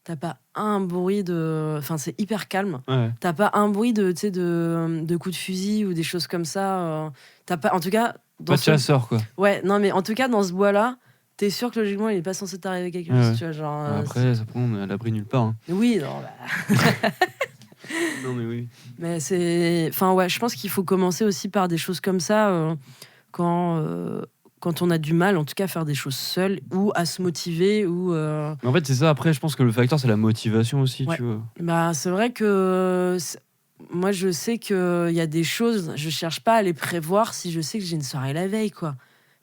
t'as pas un bruit de... c'est hyper calme. Ouais. T'as pas un bruit de coups de fusil ou des choses comme ça. T'as pas... En tout cas... Pas de chasseur, quoi. Ouais, non, mais en tout cas, dans ce bois-là, t'es sûr que logiquement, il est pas censé t'arriver quelque chose, tu vois, genre... Après, ça prend à l'abri nulle part. Hein. Oui, non, Non, mais oui. Mais c'est... je pense qu'il faut commencer aussi par des choses comme ça, quand on a du mal, en tout cas, à faire des choses seul, ou à se motiver, ou... Mais en fait, c'est ça. Après, je pense que le facteur, c'est la motivation aussi, tu vois. C'est vrai que... Moi, je sais qu'il y a des choses, je cherche pas à les prévoir si je sais que j'ai une soirée la veille, quoi.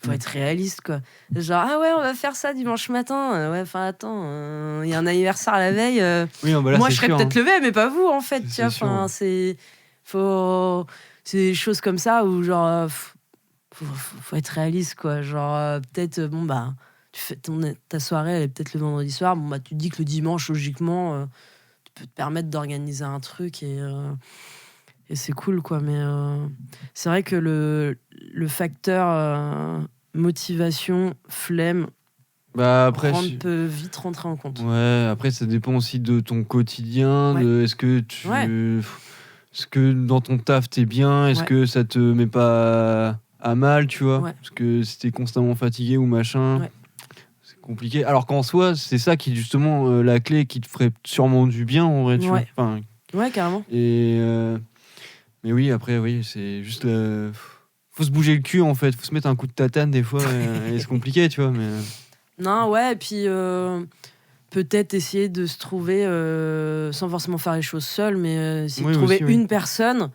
Faut être réaliste, quoi. Genre, ah ouais, on va faire ça dimanche matin. Ouais, enfin, attends, il y a un anniversaire à la veille. Oui, non, bah là, moi, c'est je serais sûr, peut-être hein. levée, mais pas vous, en fait. Tu vois, C'est sûr. enfin, c'est des choses comme ça où, genre, faut être réaliste, quoi. Genre, peut-être, bon, bah, tu fais ta soirée, elle est peut-être le vendredi soir. Bon, bah, tu te dis que le dimanche, logiquement, tu peux te permettre d'organiser un truc et c'est cool, quoi. Mais c'est vrai que le facteur motivation, flemme, Bah après, peut vite rentrer en compte. ouais, après ça dépend aussi de ton quotidien, Ouais. de est-ce que dans ton taf t'es bien, est-ce Ouais. que ça te met pas à mal, tu vois, Ouais. parce que si t'es constamment fatigué ou machin, Ouais. c'est compliqué. Alors qu'en soi, c'est ça qui est justement la clé qui te ferait sûrement du bien en vrai, tu Ouais. vois. Enfin, Ouais, carrément. et mais oui, après oui, c'est juste faut se bouger le cul en fait, faut se mettre un coup de tatane des fois et c'est compliqué, tu vois, mais Non, ouais, et puis peut-être essayer de se trouver, sans forcément faire les choses seul, mais essayer oui, de trouver aussi, oui. une personne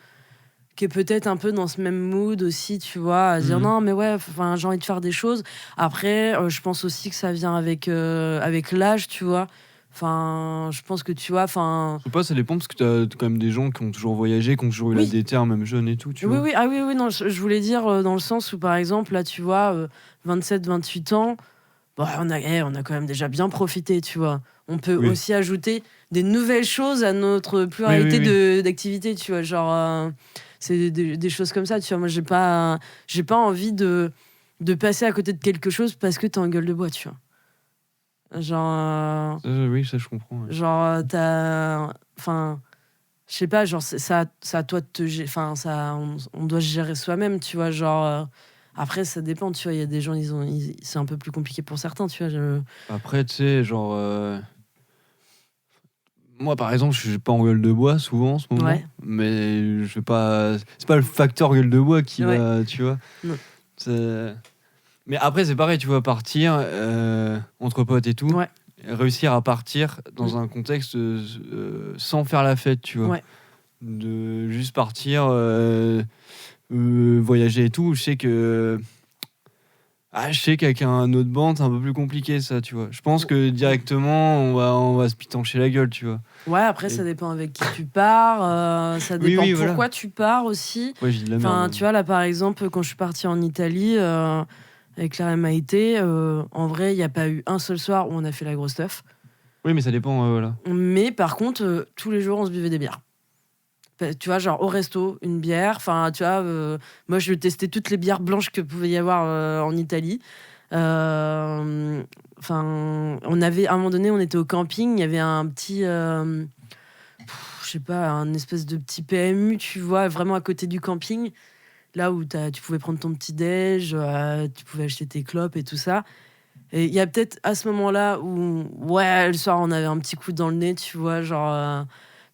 qui est peut-être un peu dans ce même mood aussi, tu vois, à dire non, mais ouais, j'ai envie de faire des choses. Après, je pense aussi que ça vient avec l'âge, tu vois. Enfin, je pense que tu vois, Je sais pas, ça dépend parce que t'as quand même des gens qui ont toujours voyagé, qui ont toujours eu la oui. déterre, même jeunes et tout, tu Oui, vois. oui, ah oui, oui, non, je voulais dire dans le sens où, par exemple, là, tu vois, 27, 28 ans, bon, on a quand même déjà bien profité, tu vois. On peut Oui. aussi ajouter des nouvelles choses à notre pluralité Oui. d'activités, tu vois. Genre, c'est des choses comme ça, tu vois. Moi, j'ai pas envie de passer à côté de quelque chose parce que t'es en gueule de bois, tu vois. Genre, Oui, ça je comprends. Ouais. genre enfin, je sais pas, genre, c'est à toi de te gérer. Enfin, on doit se gérer soi-même, tu vois. Genre, après, ça dépend, tu vois. Il y a des gens, c'est un peu plus compliqué pour certains, tu vois. Après, tu sais, genre. Moi, par exemple, je suis pas en gueule de bois souvent en ce moment, Ouais. mais je vais pas. C'est pas le facteur gueule de bois qui Ouais. va, tu vois. Non. Mais après, c'est pareil, tu vois, partir entre potes et tout. Ouais. Réussir à partir dans un contexte sans faire la fête, tu vois. Ouais. De juste partir, voyager et tout. Je sais qu'avec un autre band, c'est un peu plus compliqué, ça, tu vois. Je pense que directement, on va se pitancher la gueule, tu vois. Ouais, après, ça dépend avec qui tu pars. Ça dépend pourquoi voilà. tu pars aussi. Ouais, j'ai de la Enfin, merde. tu vois, là, par exemple, quand je suis partie en Italie avec Claire et Maïté, en vrai, il n'y a pas eu un seul soir où on a fait la grosse teuf. Oui, mais ça dépend, voilà. Mais par contre, tous les jours, on se buvait des bières. Tu vois, genre au resto, une bière. Enfin, tu vois, moi, je testais toutes les bières blanches que pouvait y avoir en Italie. Enfin, on avait, à un moment donné, on était au camping, il y avait un petit... je sais pas, un espèce de petit PMU, tu vois, vraiment à côté du camping, là où tu pouvais prendre ton petit déj, tu pouvais acheter tes clopes et tout ça. Et il y a peut-être à ce moment-là où, ouais, le soir, on avait un petit coup dans le nez, tu vois, genre...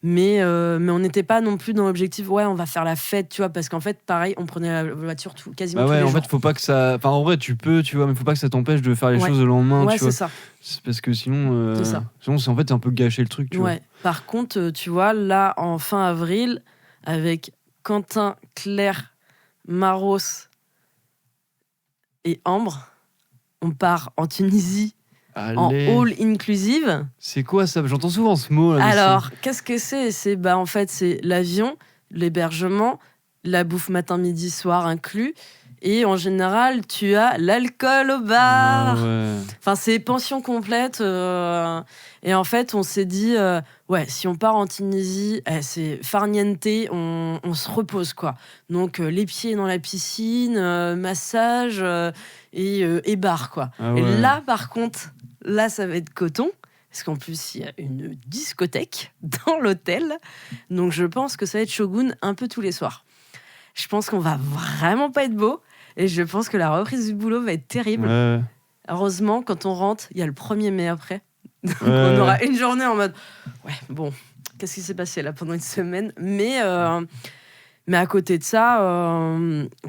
mais on n'était pas non plus dans l'objectif, ouais, on va faire la fête, tu vois, parce qu'en fait, pareil, on prenait la voiture quasiment tous les jours. En fait, faut pas que ça. Enfin, en vrai, tu peux, tu vois, mais faut pas que ça t'empêche de faire les choses le lendemain, ouais, tu vois. c'est ça. C'est parce que sinon, C'est ça. sinon, c'est en fait un peu gâcher le truc, tu vois. Par contre, tu vois, là, en fin avril, avec Quentin, Claire, Maros et Ambre, on part en Tunisie. Allez. En all inclusive. C'est quoi ça? J'entends souvent ce mot. Là, alors, qu'est-ce que c'est en fait, c'est l'avion, l'hébergement, la bouffe matin, midi, soir inclus. Et en général, tu as l'alcool au bar. Ouais. Enfin, c'est pension complète. Et en fait, on s'est dit, ouais, si on part en Tunisie, c'est farniente, on se repose, quoi. Donc, les pieds dans la piscine, massage et bar, quoi. Ah ouais. Et là, par contre, là, ça va être coton. Parce qu'en plus, il y a une discothèque dans l'hôtel. Donc, je pense que ça va être Shogun un peu tous les soirs. Je pense qu'on va vraiment pas être beau. Et je pense que la reprise du boulot va être terrible. Ouais. Heureusement, quand on rentre, il y a le 1er mai après. Donc, on aura une journée en mode... Ouais, bon, qu'est-ce qui s'est passé là pendant une semaine ? Mais à côté de ça,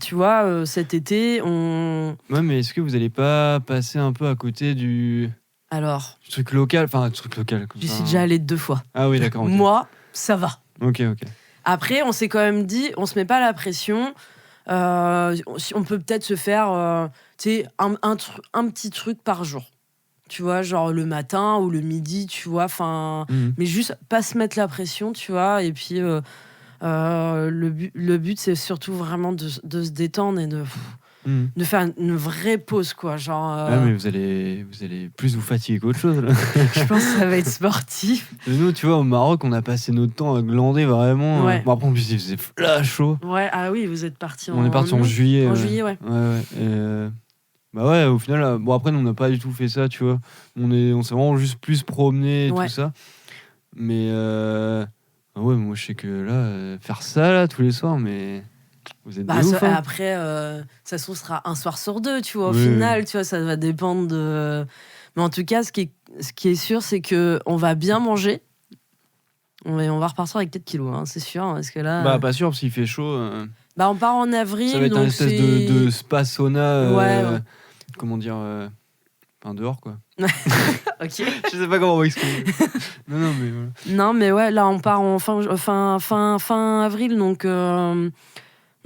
tu vois, cet été, on... Ouais, mais est-ce que vous allez pas passer un peu à côté du... Alors... truc local, enfin, truc local. J'y suis déjà allée 2 fois. Ah oui, d'accord. Okay. Moi, ça va. Ok. Après, on s'est quand même dit, on se met pas la pression. on peut peut-être se faire un petit truc par jour. Tu vois, genre le matin ou le midi, tu vois, mais juste pas se mettre la pression, tu vois, et puis le but c'est surtout vraiment de se détendre et de faire une vraie pause, quoi, genre mais vous allez plus vous fatiguer qu'autre chose là. Je pense que ça va être sportif. Et nous, tu vois, au Maroc, on a passé notre temps à glander vraiment. Ouais. Bon, après en plus il faisait flash chaud. Ouais, ah oui, vous êtes partis on est parti en juillet. En juillet, ouais. Et, bah ouais, au final, bon après, nous, on n'a pas du tout fait ça, tu vois. On s'est vraiment juste plus promené et tout ça. Mais ouais, moi je sais que là, faire ça là tous les soirs, mais vous êtes des ouf, hein. Après, ça se sera un soir sur deux, tu vois. Au final, tu vois, ça va dépendre de. Mais en tout cas, ce qui est sûr, c'est que on va bien manger. On va repartir avec 4 kilos, hein, c'est sûr, parce que là. Bah pas sûr, parce qu'il fait chaud. On part en avril. Ça va être donc un espèce de spa sauna. Ouais. Comment dire dehors, quoi. Ok. Je sais pas comment on va expliquer. non, mais voilà. Non, mais ouais, là, on part en fin avril, donc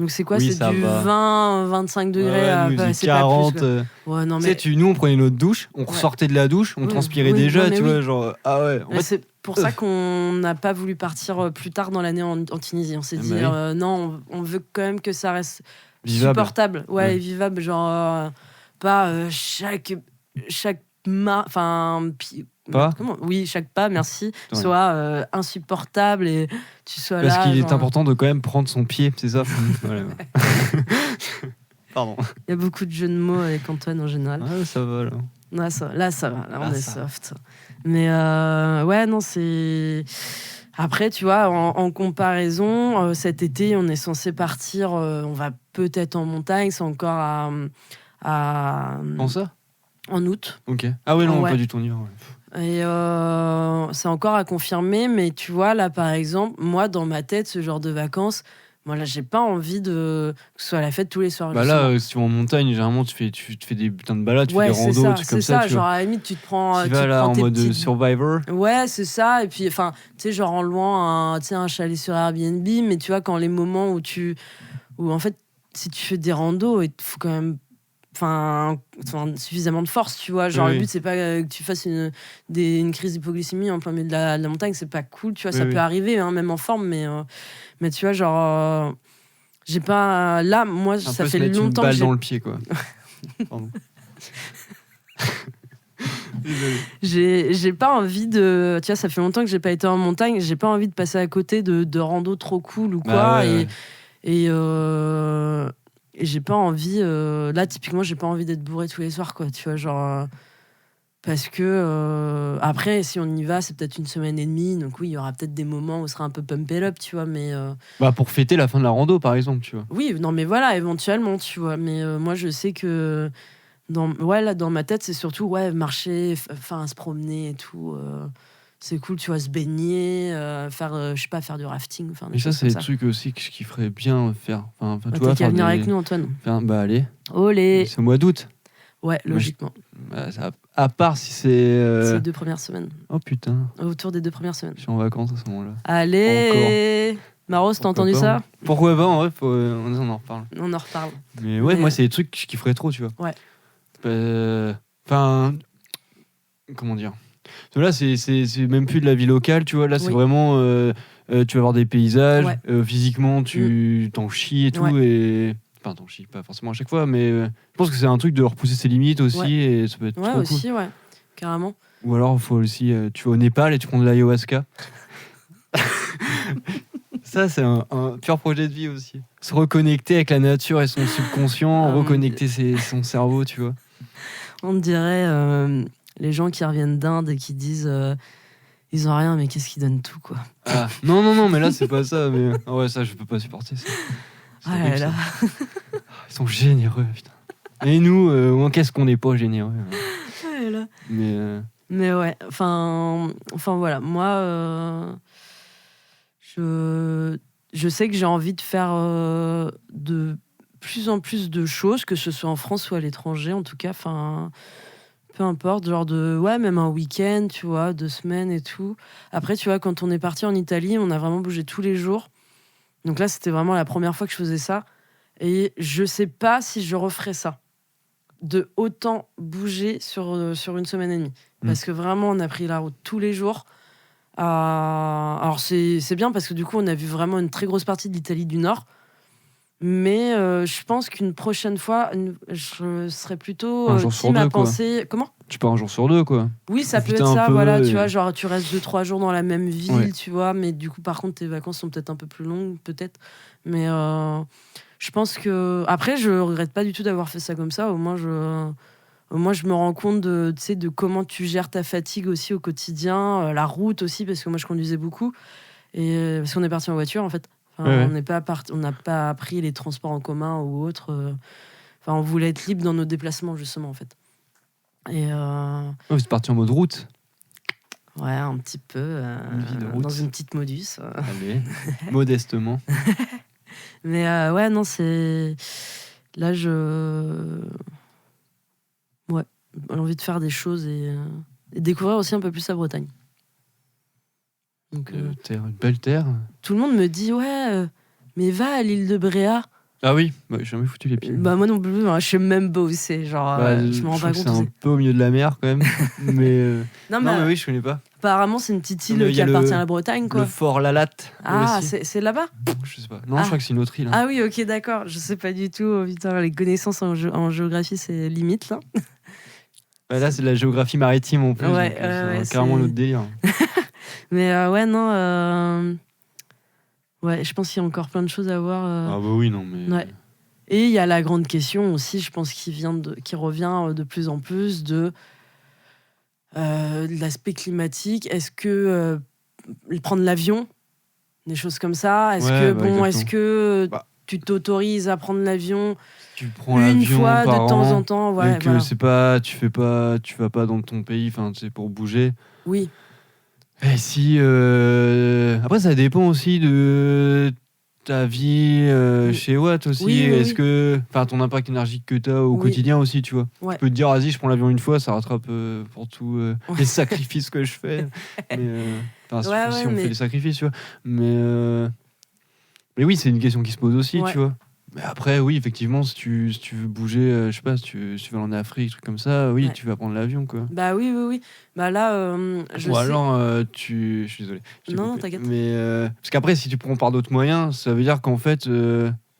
c'est quoi? C'est du 20-25 degrés. C'est 40. Ouais, non, mais... nous, on prenait notre douche, on ressortait de la douche, on transpirait déjà, tu vois, genre... Ah ouais. En fait... C'est pour ça qu'on n'a pas voulu partir plus tard dans l'année en Tunisie. On s'est dit, non, on veut quand même que ça reste vivable. Supportable. Ouais, et vivable, genre... pas chaque chaque pas, merci, soit insupportable et tu sois parce là. Parce qu'il est important de quand même prendre son pied, c'est ça. Voilà. Pardon. Il y a beaucoup de jeux de mots avec Antoine en général. Ouais, ça va là. Là, ça va. Là, on est soft. Mais ouais, non, c'est. Après, tu vois, en comparaison, cet été, on est censé partir. On va peut-être en montagne, c'est encore En ça? En août. Ok. Ah oui, non, pas du tout en hiver. Ouais. Et c'est encore à confirmer, mais tu vois, là, par exemple, moi, dans ma tête, ce genre de vacances, moi, là, j'ai pas envie que ce soit la fête tous les soirs. Bah là, si tu vas en montagne, généralement, tu te fais des putains de balades, tu fais des randos, tu comme ça. C'est ça, genre à la limite, tu te prends. Tu vas là en mode Survivor. Ouais, c'est ça. Et puis, enfin, tu sais, genre en louant un chalet sur Airbnb, mais tu vois, quand les moments où en fait, si tu fais des randos, il faut quand même. Enfin, suffisamment de force, tu vois. Genre, le but, c'est pas que tu fasses une crise d'hypoglycémie en plein milieu de la montagne, c'est pas cool, tu vois. Ça peut arriver, hein, même en forme, mais tu vois, genre, j'ai pas. Là, moi, ça fait longtemps que j'ai. Une balle dans le pied, quoi. Pardon. J'ai pas envie de. Tu vois, ça fait longtemps que j'ai pas été en montagne, j'ai pas envie de passer à côté de rando trop cool ou quoi. Et j'ai pas envie là typiquement j'ai pas envie d'être bourré tous les soirs, quoi, tu vois, genre parce que après si on y va c'est peut-être une semaine et demie, donc oui il y aura peut-être des moments où on sera un peu pumpé up, tu vois, mais pour fêter la fin de la rando par exemple, tu vois. Oui, non mais voilà, éventuellement, tu vois, mais moi je sais que dans ma tête c'est surtout marcher, se promener et tout, c'est cool, tu vois, se baigner, faire du rafting. Et ça, c'est des trucs aussi que je kifferais bien faire. Tu vois, qu'à venir avec nous, Antoine. Allez. Olé. C'est au mois d'août. Ouais, logiquement. À part si c'est... C'est les 2 premières semaines. Oh putain. Autour des 2 premières semaines. Je suis en vacances à ce moment-là. Allez. Maros, t'as entendu ça? Pourquoi pas, en vrai, on en reparle. On en reparle. Mais ouais, moi, c'est des trucs que je kifferais trop, tu vois. Ouais. Comment dire? Là, c'est même plus de la vie locale, tu vois. Là, c'est vraiment... tu vas voir des paysages. Physiquement, tu t'en chies et tout. Et... Enfin, t'en chies pas forcément à chaque fois, mais je pense que c'est un truc de repousser ses limites aussi. Et ça peut être trop aussi, cool. Ouais, carrément. Ou alors, il faut aussi... tu vas au Népal et tu prends de l'ayahuasca. Ça, c'est un pur projet de vie aussi. Se reconnecter avec la nature et son subconscient, reconnecter son cerveau, tu vois. On dirait les gens qui reviennent d'Inde et qui disent ils ont rien, mais qu'est-ce qu'ils donnent tout, quoi. Ah, non, mais là, c'est pas ça. Mais... ouais, ça, je peux pas supporter ça. Ah là. Ils sont généreux, putain. Et nous, qu'est-ce qu'on n'est pas généreux, hein. Ah là. Mais ouais, enfin voilà, moi je sais que j'ai envie de faire de plus en plus de choses, que ce soit en France ou à l'étranger, en tout cas, enfin peu importe, genre même un week-end, tu vois, 2 semaines et tout. Après, tu vois, quand on est parti en Italie, on a vraiment bougé tous les jours. Donc là, c'était vraiment la première fois que je faisais ça. Et je sais pas si je referais ça. De autant bouger sur une semaine et demie. Parce que vraiment, on a pris la route tous les jours. Alors, c'est bien parce que du coup, on a vu vraiment une très grosse partie de l'Italie du Nord. Mais je pense qu'une prochaine fois, je serais plutôt un jour sur team à deux, quoi. penser... Comment ? Tu pars un jour sur 2, quoi. Oui, ça peut Profiter être un ça, peu voilà, et- tu vois, genre tu restes 2-3 jours dans la même ville, Ouais. tu vois, mais du coup, par contre, tes vacances sont peut-être un peu plus longues, peut-être. Mais je pense que... Après, je regrette pas du tout d'avoir fait ça comme ça, au moins, je me rends compte tu sais, de comment tu gères ta fatigue aussi au quotidien, la route aussi, parce que moi, je conduisais beaucoup, et parce qu'on est parti en voiture, en fait. Enfin, Ouais. on n'a pas pris les transports en commun ou autre. Enfin, on voulait être libre dans nos déplacements, justement, en fait. Et Oh, c'est parti en mode route. ouais, un petit peu. Une vie de route. Dans une petite modus. Allez, modestement. Mais ouais, non, c'est... Là, ouais, j'ai envie de faire des choses et découvrir aussi un peu plus la Bretagne. Donc, Terre, une belle terre. tout le monde me dit, ouais, mais va à l'île de Bréa. Ah oui, bah, j'ai jamais foutu les pieds. Bah moi non plus, hein, je sais même pas où c'est. Genre, je me rends pas compte C'est où un c'est. peu au milieu de la mer, quand même. mais Non, non, mais mais oui, je connais pas. apparemment, c'est une petite île Non, mais il y qui a appartient à la Bretagne, quoi. Le fort Lalatte. Ah, aussi. c'est là-bas ? Je sais pas. Non, je crois que c'est une autre île. Hein. Ah oui, ok, d'accord. Je sais pas du tout. Oh, putain, les connaissances en géographie, c'est limite, là. Bah, là, c'est de la géographie maritime en plus. Ouais, donc, ouais, c'est carrément c'est- notre délire. Mais ouais, non. Ouais, je pense qu'il y a encore plein de choses à voir. Ah bah oui, non, mais... Ouais. Et il y a la grande question aussi, je pense, qui revient de plus en plus de l'aspect climatique. Est-ce que prendre l'avion, des choses comme ça, est-ce Ouais, que, bah, bon, exactement. est-ce que Bah. tu t'autorises à prendre l'avion Tu prends une l'avion fois de par temps an, en temps, ouais, et que voilà. c'est pas, tu vas pas dans ton pays, enfin, c'est pour bouger. Oui, Et si, après, ça dépend aussi de ta vie Oui. chez Watt aussi. Oui, oui, Est-ce oui. que, enfin, ton impact énergique que t'as au Oui. quotidien aussi, tu vois. Ouais. Tu peux te dire, vas-y, je prends l'avion une fois, ça rattrape pour tout les sacrifices que je fais. Mais, enfin, Ouais, si ouais, on mais- fait des sacrifices, tu vois. Mais oui, c'est une question qui se pose aussi, Ouais. tu vois. Mais après, oui, effectivement, si tu veux bouger, je sais pas, si tu veux aller en Afrique, truc comme ça, oui, Ouais. tu vas prendre l'avion, quoi. Bah oui. Bah là, je Ou sais. alors, je suis désolé. je t'ai Non, coupé. t'inquiète. Mais parce qu'après, si tu prends par d'autres moyens, ça veut dire qu'en fait,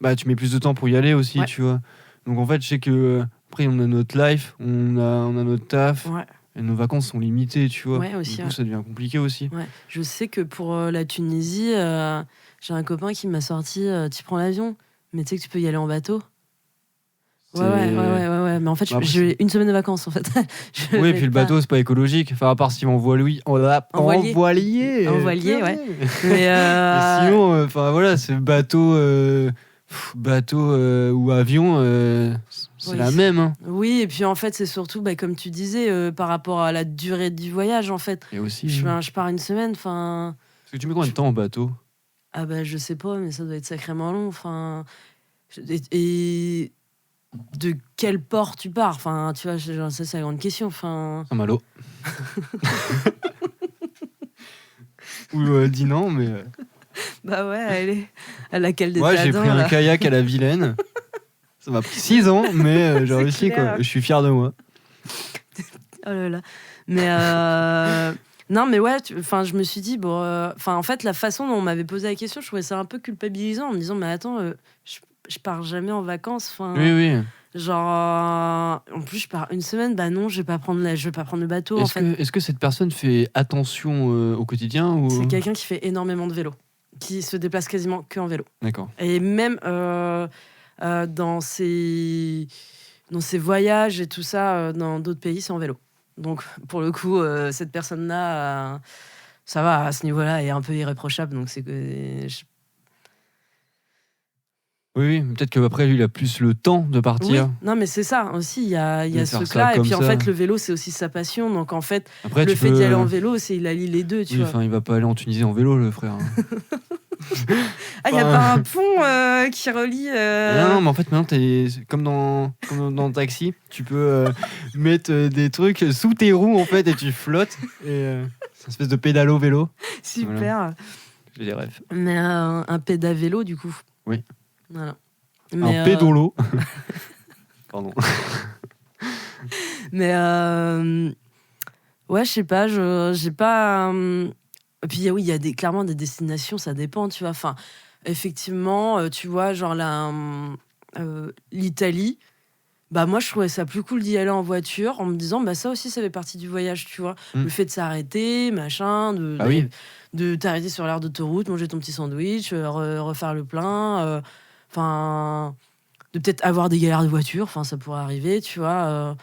bah, tu mets plus de temps pour y aller aussi, Ouais. tu vois. Donc en fait, je sais que après, on a notre life, on a notre taf, Ouais. et nos vacances sont limitées, tu vois. Ouais, aussi, Du coup, ouais. ça devient compliqué aussi. Ouais. Je sais que pour la Tunisie, j'ai un copain qui m'a sorti tu prends l'avion, mais tu sais que tu peux y aller en bateau. Ouais. Mais en fait, Bah, après, j'ai une semaine de vacances en fait. Je Oui, et vais puis le pas- bateau, c'est pas écologique. Enfin, à part si on voit lui, on a En voilier. voilier. En voilier, ouais. Mais, Et sinon, enfin voilà, c'est bateau, ou avion, c'est Oui. la même. Hein. oui, et puis en fait, c'est surtout, bah, comme tu disais, par rapport à la durée du voyage, en fait. Et aussi. Je pars une semaine, enfin. Parce que tu mets combien de temps en bateau? Ah bah, je sais pas, mais ça doit être sacrément long. Enfin. Et de quel port tu pars? Enfin, tu vois, genre, ça, c'est la grande question. Enfin. Saint-Malo. Ou Dinan, mais. Bah ouais, allez. À laquelle des Moi, j'ai tadins, pris un là. kayak à la Vilaine. Ça m'a pris 6 ans, mais j'ai C'est réussi, clair. quoi. Je suis fier de moi. Oh là là. Mais non, mais ouais, enfin, je me suis dit, bon, en fait, la façon dont on m'avait posé la question, je trouvais ça un peu culpabilisant en me disant, mais attends, je pars jamais en vacances. Enfin, Oui. genre, en plus, je pars une semaine, bah non, je vais pas prendre le bateau. En fait, Est-ce que cette personne fait attention au quotidien ou... c'est quelqu'un qui fait énormément de vélo, qui se déplace quasiment que en vélo. D'accord. Et même dans ses voyages et tout ça, dans d'autres pays, c'est en vélo. Donc, pour le coup, cette personne-là, ça va, à ce niveau-là, est un peu irréprochable. Donc, c'est que... Oui, peut-être qu'après, lui, il a plus le temps de Oui, partir. non, mais c'est ça aussi, il y a De ce faire truc-là. ça Et comme puis, en ça. fait, le vélo, c'est aussi sa passion. Donc, en fait, Après, le tu fait peux... d'y aller en vélo, il allie les deux, tu Oui, vois. enfin, il va pas aller en Tunisie en vélo, le frère. Ah, il n'y a pas un pont qui relie... Non, mais en fait, maintenant, t'es comme dans le taxi, tu peux mettre des trucs sous tes roues, en fait, et tu flottes. Et c'est une espèce de pédalo vélo. Super. J'ai des rêves. Mais un pédavélo, du coup. Oui. Voilà. Mais, un pédolo. Pardon. Mais ouais, je sais pas, j'ai pas. Et puis oui, il y a clairement des destinations, ça dépend, tu vois. Enfin, effectivement, tu vois, genre l'Italie. Bah moi je trouvais ça plus cool d'y aller en voiture en me disant bah ça aussi ça fait partie du voyage, tu vois. Le fait de s'arrêter, machin, de t'arrêter sur l'aire d'autoroute, manger ton petit sandwich, refaire le plein, enfin de peut-être avoir des galères de voiture, enfin ça pourrait arriver, tu vois.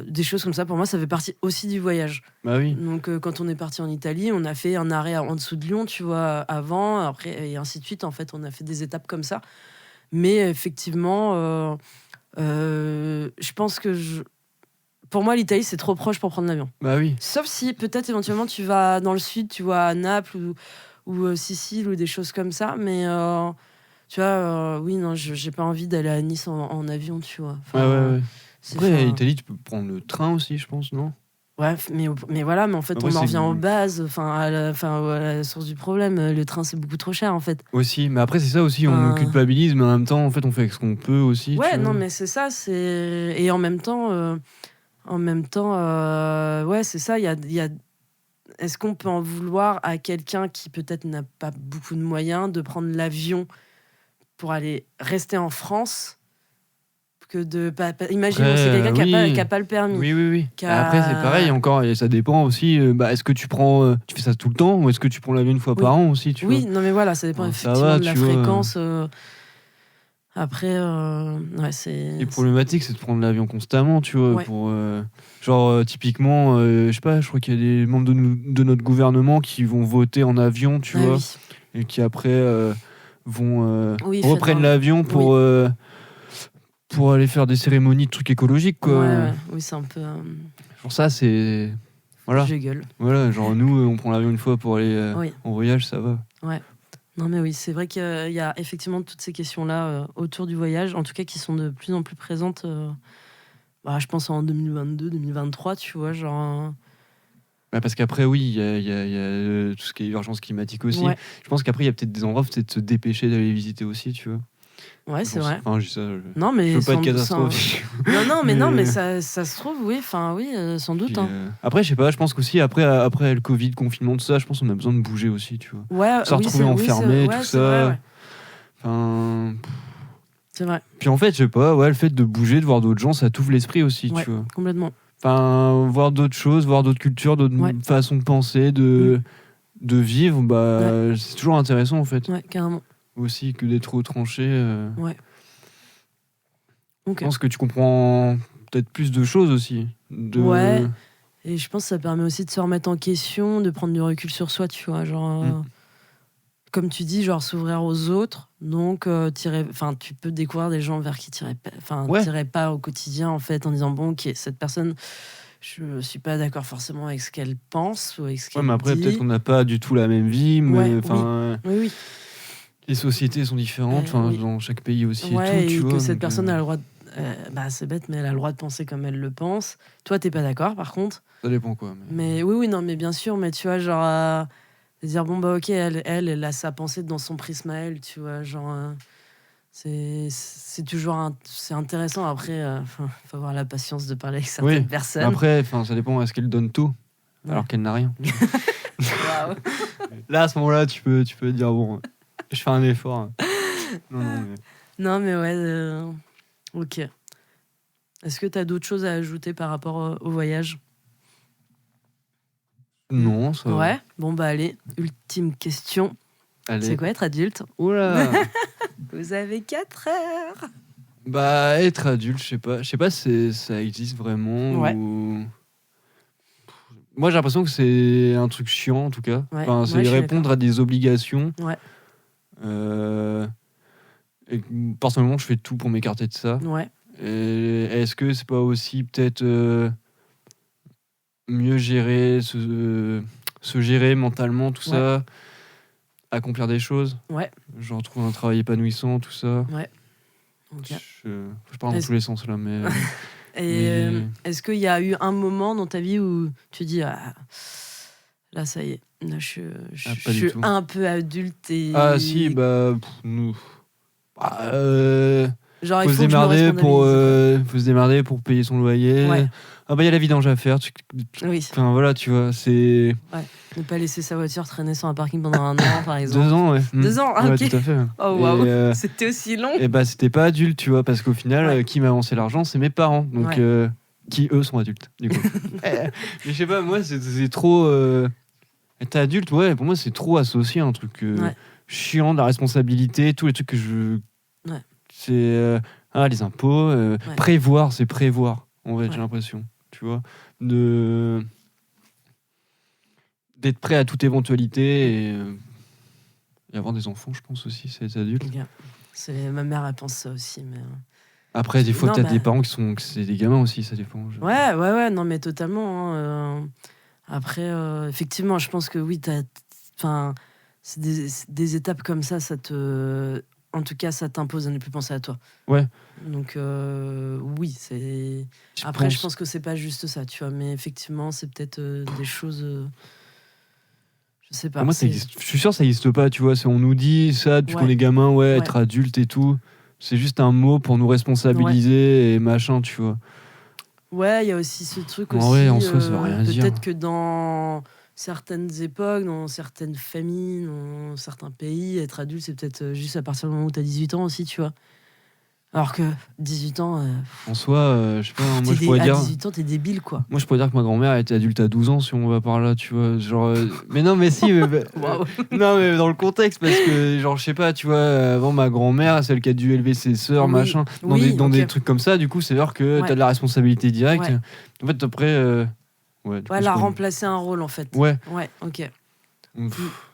Des choses comme ça, pour moi ça fait partie aussi du voyage. Bah oui. Donc quand on est parti en Italie, on a fait un arrêt en dessous de Lyon, tu vois, avant, après et ainsi de suite. En fait, on a fait des étapes comme ça. Mais effectivement, je pense que pour moi, l'Italie, c'est trop proche pour prendre l'avion. Bah oui. Sauf si, peut-être, éventuellement, tu vas dans le sud, tu vois, à Naples ou Sicile ou des choses comme ça. Mais, tu vois, oui, non, j'ai pas envie d'aller à Nice en avion, tu vois. Enfin, ouais. Après, l'Italie, tu peux prendre le train aussi, je pense, non? Ouais, mais voilà, mais en fait, on en revient aux bases, à la source du problème. Le train, c'est beaucoup trop cher, en fait. Aussi, mais après, c'est ça aussi, on culpabilise, mais en même temps, en fait, on fait ce qu'on peut aussi. Ouais, non, mais c'est ça, et en même temps, ouais, c'est ça, il y a... Est-ce qu'on peut en vouloir à quelqu'un qui peut-être n'a pas beaucoup de moyens de prendre l'avion pour aller rester en France que de imaginons c'est quelqu'un qui a pas le permis. Oui. Après c'est pareil encore et ça dépend aussi. Est-ce que tu fais ça tout le temps ou est-ce que tu prends l'avion une fois par an aussi, tu vois. Oui, non mais voilà, ça dépend effectivement de la fréquence. Après, ouais, c'est. Les problématiques, c'est de prendre l'avion constamment, tu vois. Pour genre typiquement, je sais pas, je crois qu'il y a des membres de notre gouvernement qui vont voter en avion, tu vois, et qui après reprennent l'avion pour aller faire des cérémonies de trucs écologiques, quoi. Ouais. Oui, c'est un peu. Pour ça, c'est. Voilà. Je gueule. Voilà, genre nous, on prend l'avion une fois pour aller en voyage, ça va. Ouais. Non, mais oui, c'est vrai qu'il y a effectivement toutes ces questions-là autour du voyage, en tout cas qui sont de plus en plus présentes. Je pense en 2022, 2023, tu vois, genre. Parce qu'après, oui, il y a tout ce qui est urgence climatique aussi. Ouais. Je pense qu'après, il y a peut-être des endroits, peut-être se dépêcher d'aller visiter aussi, tu vois. Ouais, c'est vrai. Enfin, je dis ça. Non, mais je veux pas être catastrophique. Non, mais ça se trouve, oui. Enfin, oui, sans doute. Puis, après, je sais pas. Je pense qu'aussi après le Covid, confinement, tout ça, je pense qu'on a besoin de bouger aussi, tu vois. Ouais. Se retrouver enfermé, tout ça. Vrai, ouais. Enfin. C'est vrai. Puis en fait, je sais pas. Ouais, le fait de bouger, de voir d'autres gens, ça t'ouvre l'esprit aussi, tu vois. Complètement. Enfin, voir d'autres choses, voir d'autres cultures, d'autres façons de penser, de vivre. C'est toujours intéressant en fait. Ouais, carrément. Aussi que d'être trop tranché. Ouais. Okay. Je pense que tu comprends peut-être plus de choses aussi. Ouais. Et je pense que ça permet aussi de se remettre en question, de prendre du recul sur soi, tu vois. Genre, comme tu dis, genre s'ouvrir aux autres. Donc, tu peux découvrir des gens vers qui tu n'irais pas au quotidien, en fait, en disant, bon, ok, cette personne, je suis pas d'accord forcément avec ce qu'elle pense ou avec ce qu'elle dit. Mais après, peut-être qu'on n'a pas du tout la même vie, mais oui. Les sociétés sont différentes, dans chaque pays aussi. Et que cette personne a le droit de... c'est bête, mais elle a le droit de penser comme elle le pense. Toi, t'es pas d'accord, par contre. Ça dépend quoi. Mais oui, non, mais bien sûr, mais tu vois, genre... de dire, bon, ok, elle a sa pensée dans son prisme à elle, tu vois, genre... c'est toujours... c'est intéressant, après, faut avoir la patience de parler avec certaines personnes. Après, ça dépend, est-ce qu'elle donne tout alors qu'elle n'a rien. Là, à ce moment-là, tu peux dire, bon... Je fais un effort. Non, mais ouais. Ok. Est-ce que tu as d'autres choses à ajouter par rapport au voyage ? Non, ça va. Ouais. Bon, allez. Ultime question. Allez. C'est quoi être adulte ? Oula. Vous avez 4 heures. Être adulte, je sais pas si ça existe vraiment. Ou... Moi, j'ai l'impression que c'est un truc chiant, en tout cas. C'est répondre à des obligations. Ouais. Et personnellement, je fais tout pour m'écarter de ça. Ouais. Et est-ce que c'est pas aussi peut-être mieux gérer, se gérer mentalement, tout ça, accomplir des choses. Ouais. Genre trouver un travail épanouissant, tout ça. Ouais. Okay. Je parle dans tous les sens là, mais. Et est-ce qu'il y a eu un moment dans ta vie où tu dis là ça y est, là je suis un peu adulte et... Si, nous. Genre, faut il se faut que je me démerder responsabilise. faut se démerder pour payer son loyer. Ouais. Ah bah il y a la vidange à faire. Oui. Enfin voilà, tu vois, c'est. Ouais. Ne pas laisser sa voiture traîner sur un parking pendant 1 an, par exemple. 2 ans, ouais. 2 ans, ah, ouais, ok. tout à fait. Oh waouh, c'était aussi long. Et bah c'était pas adulte, tu vois, parce qu'au final, Ouais. qui m'a avancé l'argent, c'est mes parents, donc Ouais. qui eux sont adultes. Du coup. Mais je sais pas, moi c'est trop. Être adulte, ouais, pour moi c'est trop associé à un truc chiant, de la responsabilité, tous les trucs que je. Ouais. C'est les impôts, prévoir, c'est prévoir. En fait, j'ai l'impression, tu vois, d'être prêt à toute éventualité et avoir des enfants, je pense aussi, c'est être adulte. Okay. Ma mère, elle pense ça aussi. Mais... Après, des fois, t'as des parents que c'est des gamins aussi, ça dépend. Ouais, non, mais totalement. Hein, Après, effectivement, je pense que oui, c'est des étapes comme ça en tout cas, ça t'impose à ne plus penser à toi. Ouais. Donc, oui, c'est. Après, je pense que c'est pas juste ça, tu vois, mais effectivement, c'est peut-être des choses. Je sais pas. Pour moi, je suis sûr que ça n'existe pas, tu vois. On nous dit ça depuis qu'on est gamin, être adulte et tout. C'est juste un mot pour nous responsabiliser et machin, tu vois. Ouais, il y a aussi ce truc aussi. En soi, ça veut rien dire. Peut-être que dans certaines époques, dans certaines familles, dans certains pays, être adulte, c'est peut-être juste à partir du moment où tu as 18 ans aussi, tu vois. Alors que 18 ans. En soi, je sais pas, moi je pourrais dire. À 18 ans, t'es débile, quoi. Moi je pourrais dire que ma grand-mère était adulte à 12 ans, si on va par là, tu vois. Genre. Mais non, mais si. Wow. Non, mais dans le contexte, parce que, genre, je sais pas, tu vois, avant ma grand-mère, celle qui a dû élever ses sœurs, machin, dans des trucs comme ça, du coup, c'est vrai que t'as de la responsabilité directe. Ouais. En fait, après. Elle a remplacé un rôle, en fait. Ouais. Ouais, ok.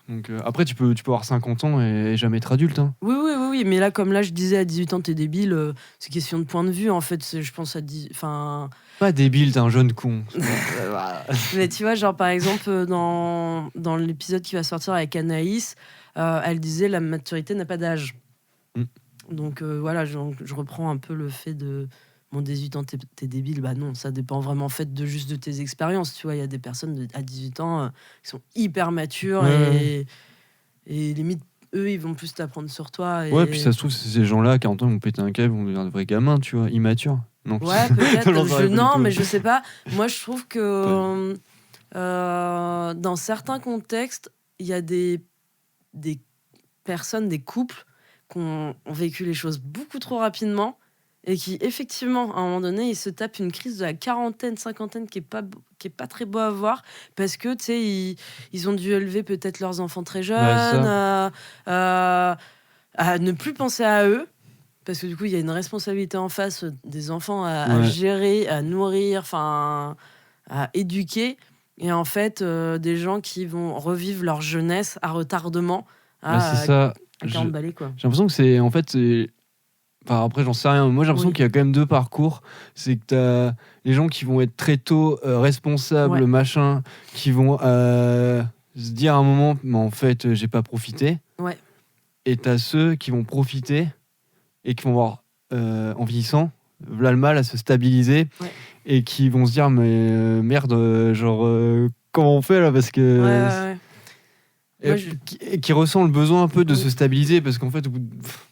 Donc, après, tu peux avoir 50 ans et jamais être adulte. Hein. Oui, mais là, comme là, je disais, à 18 ans, t'es débile, c'est question de point de vue, en fait, je pense à 10... Enfin... Pas débile, t'es un jeune con. Mais tu vois, genre, par exemple, dans l'épisode qui va sortir avec Anaïs, elle disait, la maturité n'a pas d'âge. Donc, voilà, je reprends un peu le fait de... Bon, 18 ans, t'es débile. Bah non, ça dépend vraiment en fait juste de tes expériences. Tu vois, il y a des personnes à 18 ans qui sont hyper matures et limite, eux, ils vont plus t'apprendre sur toi. Ouais, puis ça se trouve, ces gens-là, à 40 ans, ils vont péter un câble, ils vont devenir des vrais gamins, tu vois, immatures. Non. Ouais, peut-être. Non, mais je sais pas. Moi, je trouve que dans certains contextes, il y a des personnes, des couples qui ont vécu les choses beaucoup trop rapidement. Et qui, effectivement, à un moment donné, ils se tapent une crise de la quarantaine, cinquantaine qui est pas très beau à voir, parce que, tu sais, ils ont dû élever peut-être leurs enfants très jeunes, à ne plus penser à eux, parce que du coup, il y a une responsabilité en face des enfants à gérer, à nourrir, enfin, à éduquer. Et en fait, des gens qui vont revivre leur jeunesse à retardement, c'est ça. À 40 balais, quoi. J'ai l'impression que c'est... En fait, enfin, après, j'en sais rien. Moi, j'ai l'impression qu'il y a quand même deux parcours. C'est que t'as les gens qui vont être très tôt responsables, machin, qui vont se dire à un moment, mais en fait, j'ai pas profité. Ouais. Et t'as ceux qui vont profiter et qui vont voir, en vieillissant, là le mal à se stabiliser et qui vont se dire, mais merde, genre, comment on fait là? Parce que. Qui ressent le besoin un peu de se stabiliser parce qu'en fait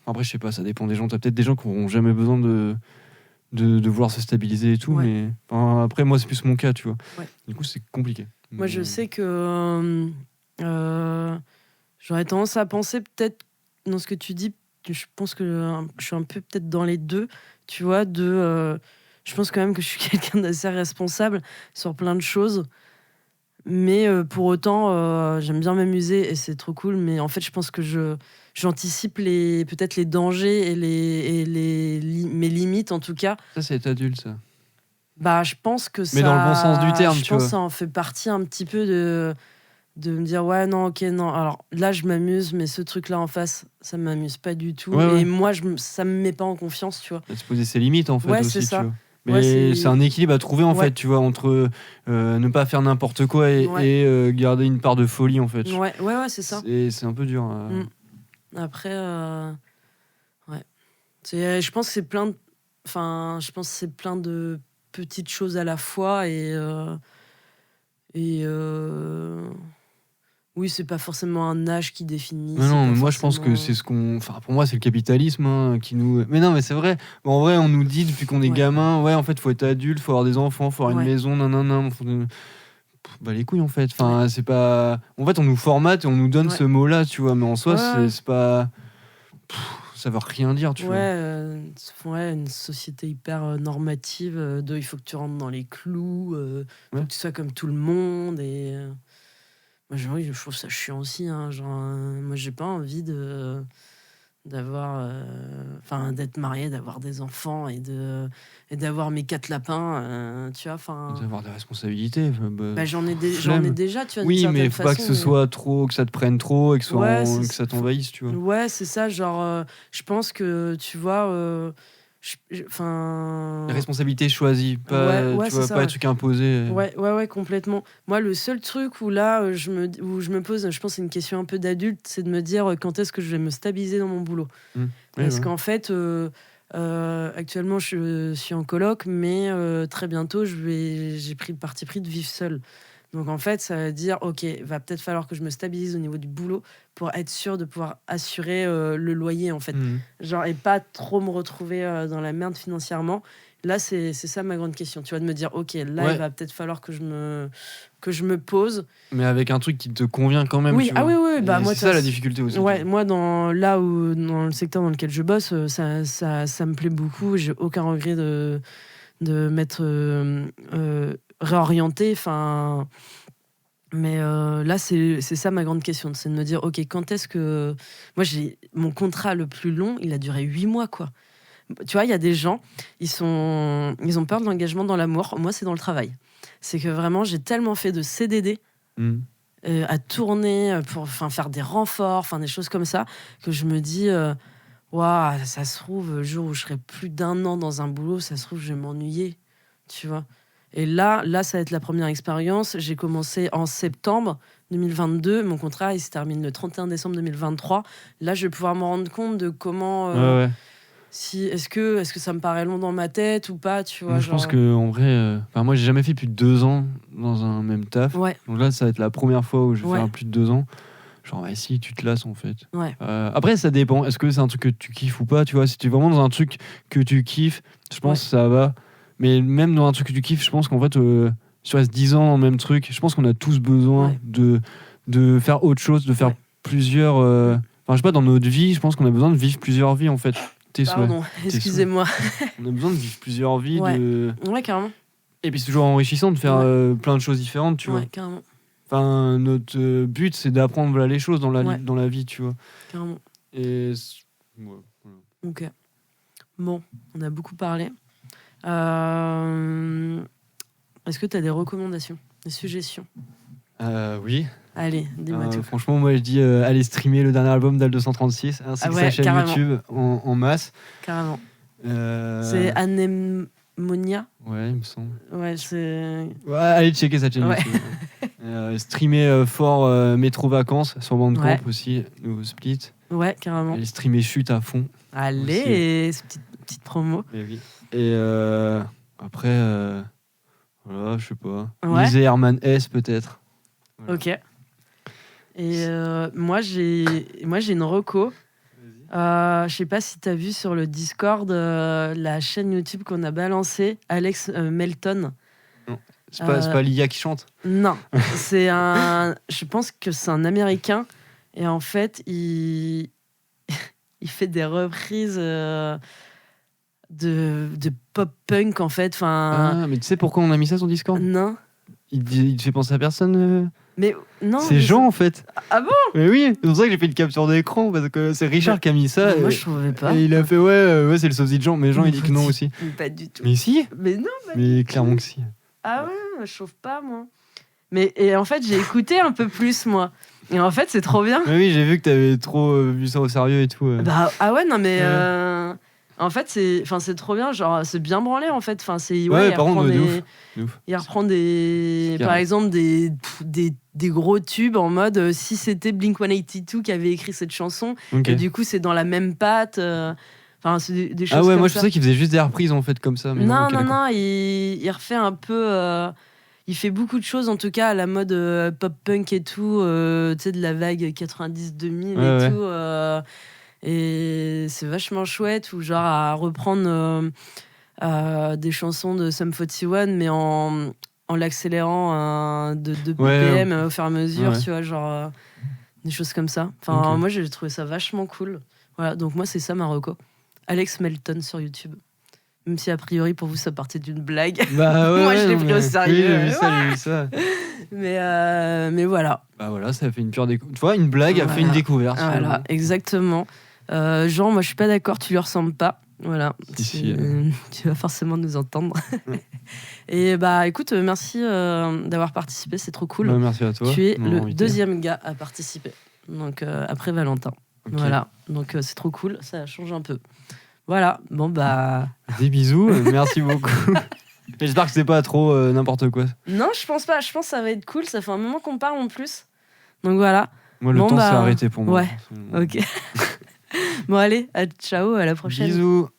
après je sais pas, ça dépend des gens, t'as peut-être des gens qui n'auront jamais besoin de vouloir se stabiliser et tout, mais après moi c'est plus mon cas, tu vois. Du coup c'est compliqué. Moi je sais que j'aurais tendance à penser peut-être dans ce que tu dis, je pense que je suis un peu peut-être dans les deux, tu vois, je pense quand même que je suis quelqu'un d'assez responsable sur plein de choses. Mais pour autant, j'aime bien m'amuser et c'est trop cool. Mais en fait, je pense que j'anticipe peut-être les dangers et mes limites, en tout cas. Ça, c'est être adulte, ça. Bah, je pense que ça... Mais dans le bon sens du terme, tu vois. Je pense que ça en fait partie un petit peu de me dire, ouais, non, ok, non. Alors là, je m'amuse, mais ce truc-là en face, ça ne m'amuse pas du tout. Et moi, ça ne me met pas en confiance, tu vois. Il faut se poser ses limites, en fait, aussi, c'est ça. tu vois. Mais c'est un équilibre à trouver en fait, tu vois, entre ne pas faire n'importe quoi et garder une part de folie en fait. Ouais, c'est ça. C'est un peu dur. Après, je pense que c'est plein de petites choses à la fois et Oui, c'est pas forcément un âge qui définit. Non, mais moi je pense que c'est ce qu'on. Enfin, pour moi, c'est le capitalisme qui nous. Mais non, mais c'est vrai. En vrai, on nous dit depuis qu'on est gamin, ouais, en fait, faut être adulte, faut avoir des enfants, faut avoir une maison, non. Bah les couilles en fait. Enfin, c'est pas. En fait, on nous formate et on nous donne ce mot-là, tu vois. Mais en soi, c'est pas. Ça veut rien dire, tu vois. Une société hyper normative. Il faut que tu rentres dans les clous, faut que tu sois comme tout le monde et. Moi, je trouve ça chiant aussi. Hein. Moi, j'ai pas envie d'être mariée, d'avoir des enfants et d'avoir mes 4 lapins, tu vois. D'avoir des responsabilités. J'en ai déjà, tu vois. Oui, mais il faut pas que ce soit trop, que ça te prenne trop et que ça t'envahisse, tu vois. Ouais, c'est ça. Je pense que, tu vois. Les responsabilités choisies, pas, tu vois, pas les trucs imposés. Ouais, complètement. Moi, le seul truc où là, je me pose, je pense que c'est une question un peu d'adulte, c'est de me dire quand est-ce que je vais me stabiliser dans mon boulot. Parce qu'en fait, actuellement, je suis en coloc, mais très bientôt, j'ai pris le parti pris de vivre seule. Donc en fait, ça veut dire, ok, va peut-être falloir que je me stabilise au niveau du boulot pour être sûr de pouvoir assurer le loyer en fait. Et pas trop me retrouver dans la merde financièrement. Là, c'est ça ma grande question. Tu vois, de me dire, ok, là, il va peut-être falloir que je me pose. Mais avec un truc qui te convient quand même. Oui, tu vois. oui. Bah, moi, c'est ça la difficulté aussi. Ouais, moi, dans le secteur dans lequel je bosse, ça me plaît beaucoup. J'ai aucun regret de m'être réorienté. Mais là, c'est ça ma grande question. C'est de me dire, ok, quand est-ce que... Moi, mon contrat le plus long, il a duré 8 mois, quoi. Tu vois, il y a des gens, ils ont peur de l'engagement dans l'amour. Moi, c'est dans le travail. C'est que vraiment, j'ai tellement fait de CDD à tourner pour faire des renforts, des choses comme ça, que je me dis, waouh, ça se trouve, le jour où je serai plus d'1 an dans un boulot, ça se trouve, je vais m'ennuyer, tu vois. Et là, ça va être la première expérience. J'ai commencé en septembre 2022. Mon contrat, il se termine le 31 décembre 2023. Là, je vais pouvoir me rendre compte de comment... est-ce que ça me paraît long dans ma tête ou pas, tu vois. Je pense qu'en vrai... moi, j'ai jamais fait plus de 2 ans dans un même taf. Ouais. Donc là, ça va être la première fois où je vais faire plus de 2 ans. Genre, si, tu te lasses, en fait. Ouais. Après, ça dépend. Est-ce que c'est un truc que tu kiffes ou pas, tu vois. Si tu es vraiment dans un truc que tu kiffes, je pense que ça va. Mais même dans un truc que tu kiffes, je pense qu'en fait, si tu restes 10 ans dans le même truc, je pense qu'on a tous besoin de faire autre chose, de faire plusieurs... je sais pas, dans notre vie, je pense qu'on a besoin de vivre plusieurs vies, en fait. Pardon, excusez-moi. On a besoin de vivre plusieurs vies. Ouais, carrément. Et puis c'est toujours enrichissant de faire plein de choses différentes, tu vois. Carrément. Notre but, c'est d'apprendre les choses dans la vie, tu vois. Carrément. Et... Ok. Bon, on a beaucoup parlé. Est-ce que tu as des recommandations, des suggestions? Oui. Allez, dis-moi tout. Franchement, moi je dis allez streamer le dernier album d'Al 236 ainsi que sa chaîne YouTube en masse. Carrément. C'est Anemonia. Ouais, il me semble. Ouais, c'est... Ouais, allez checker sa chaîne YouTube. Streamer fort Métro Vacances sur Bandcamp aussi, nouveau split. Ouais, carrément. Allez streamer Chute à fond. Allez, petite promo. Et oui. Et après, voilà, je sais pas. Ouais. Lisez Herman S peut-être. Voilà. Ok. Et moi j'ai une reco. Je sais pas si t'as vu sur le Discord la chaîne YouTube qu'on a balancée, Alex Melton. Non, c'est pas Lia qui chante. Non, je pense que c'est un Américain et en fait il fait des reprises de pop punk en fait. Mais tu sais pourquoi on a mis ça sur Discord? Non. Il te fait penser à personne Mais non. C'est Jean en fait. Ah bon? Mais oui, c'est pour ça que j'ai fait une capture d'écran parce que c'est Richard qui a mis ça. Moi je trouvais pas. Et il a fait ouais c'est le sosie de Jean, mais Jean il dit que non aussi. Pas du tout. Mais si. Mais non. Mais clairement que si. Ah ouais, je trouve pas moi. Et en fait j'ai écouté un peu plus moi. Et en fait c'est trop bien. Mais oui, j'ai vu que t'avais trop vu ça au sérieux et tout. Ah ouais non mais. En fait, c'est trop bien, genre c'est bien branlé en fait. Il reprend par exemple des gros tubes en mode si c'était Blink-182 qui avait écrit cette chanson et du coup c'est dans la même patte. C'est des choses comme ça. Moi je pensais qu'il faisait juste des reprises en fait comme ça. Mais non, il refait un peu. il fait beaucoup de choses, en tout cas à la mode pop-punk et tout, tu sais, de la vague 90-2000 et tout. Et c'est vachement chouette, ou genre à reprendre des chansons de Sum 41, mais en l'accélérant de BPM au fur et à mesure, tu vois, genre des choses comme ça. Enfin, moi, j'ai trouvé ça vachement cool. Voilà, donc moi, c'est ça ma reco. Alex Melton sur YouTube. Même si, a priori, pour vous, ça partait d'une blague. Bah ouais, moi, je l'ai pris au sérieux. Oui, j'ai vu ça. Mais voilà. Bah voilà, ça a fait une pure découverte. Tu vois, une blague a fait une découverte. Voilà, exactement. Jean, moi, je suis pas d'accord, tu lui ressembles pas. Voilà. Si. Tu vas forcément nous entendre. Et bah, écoute, merci d'avoir participé, c'est trop cool. Bah, merci à toi. Tu es le deuxième gars à participer. Donc, après Valentin. Okay. Voilà. Donc, c'est trop cool, ça change un peu. Voilà, bon bah... Des bisous, merci beaucoup. J'espère que c'est pas trop n'importe quoi. Non, je pense pas, je pense que ça va être cool, ça fait un moment qu'on parle en plus. Donc voilà. Moi, le temps s'est arrêté pour moi. Ouais, ok. Bon allez, ciao, à la prochaine. Bisous.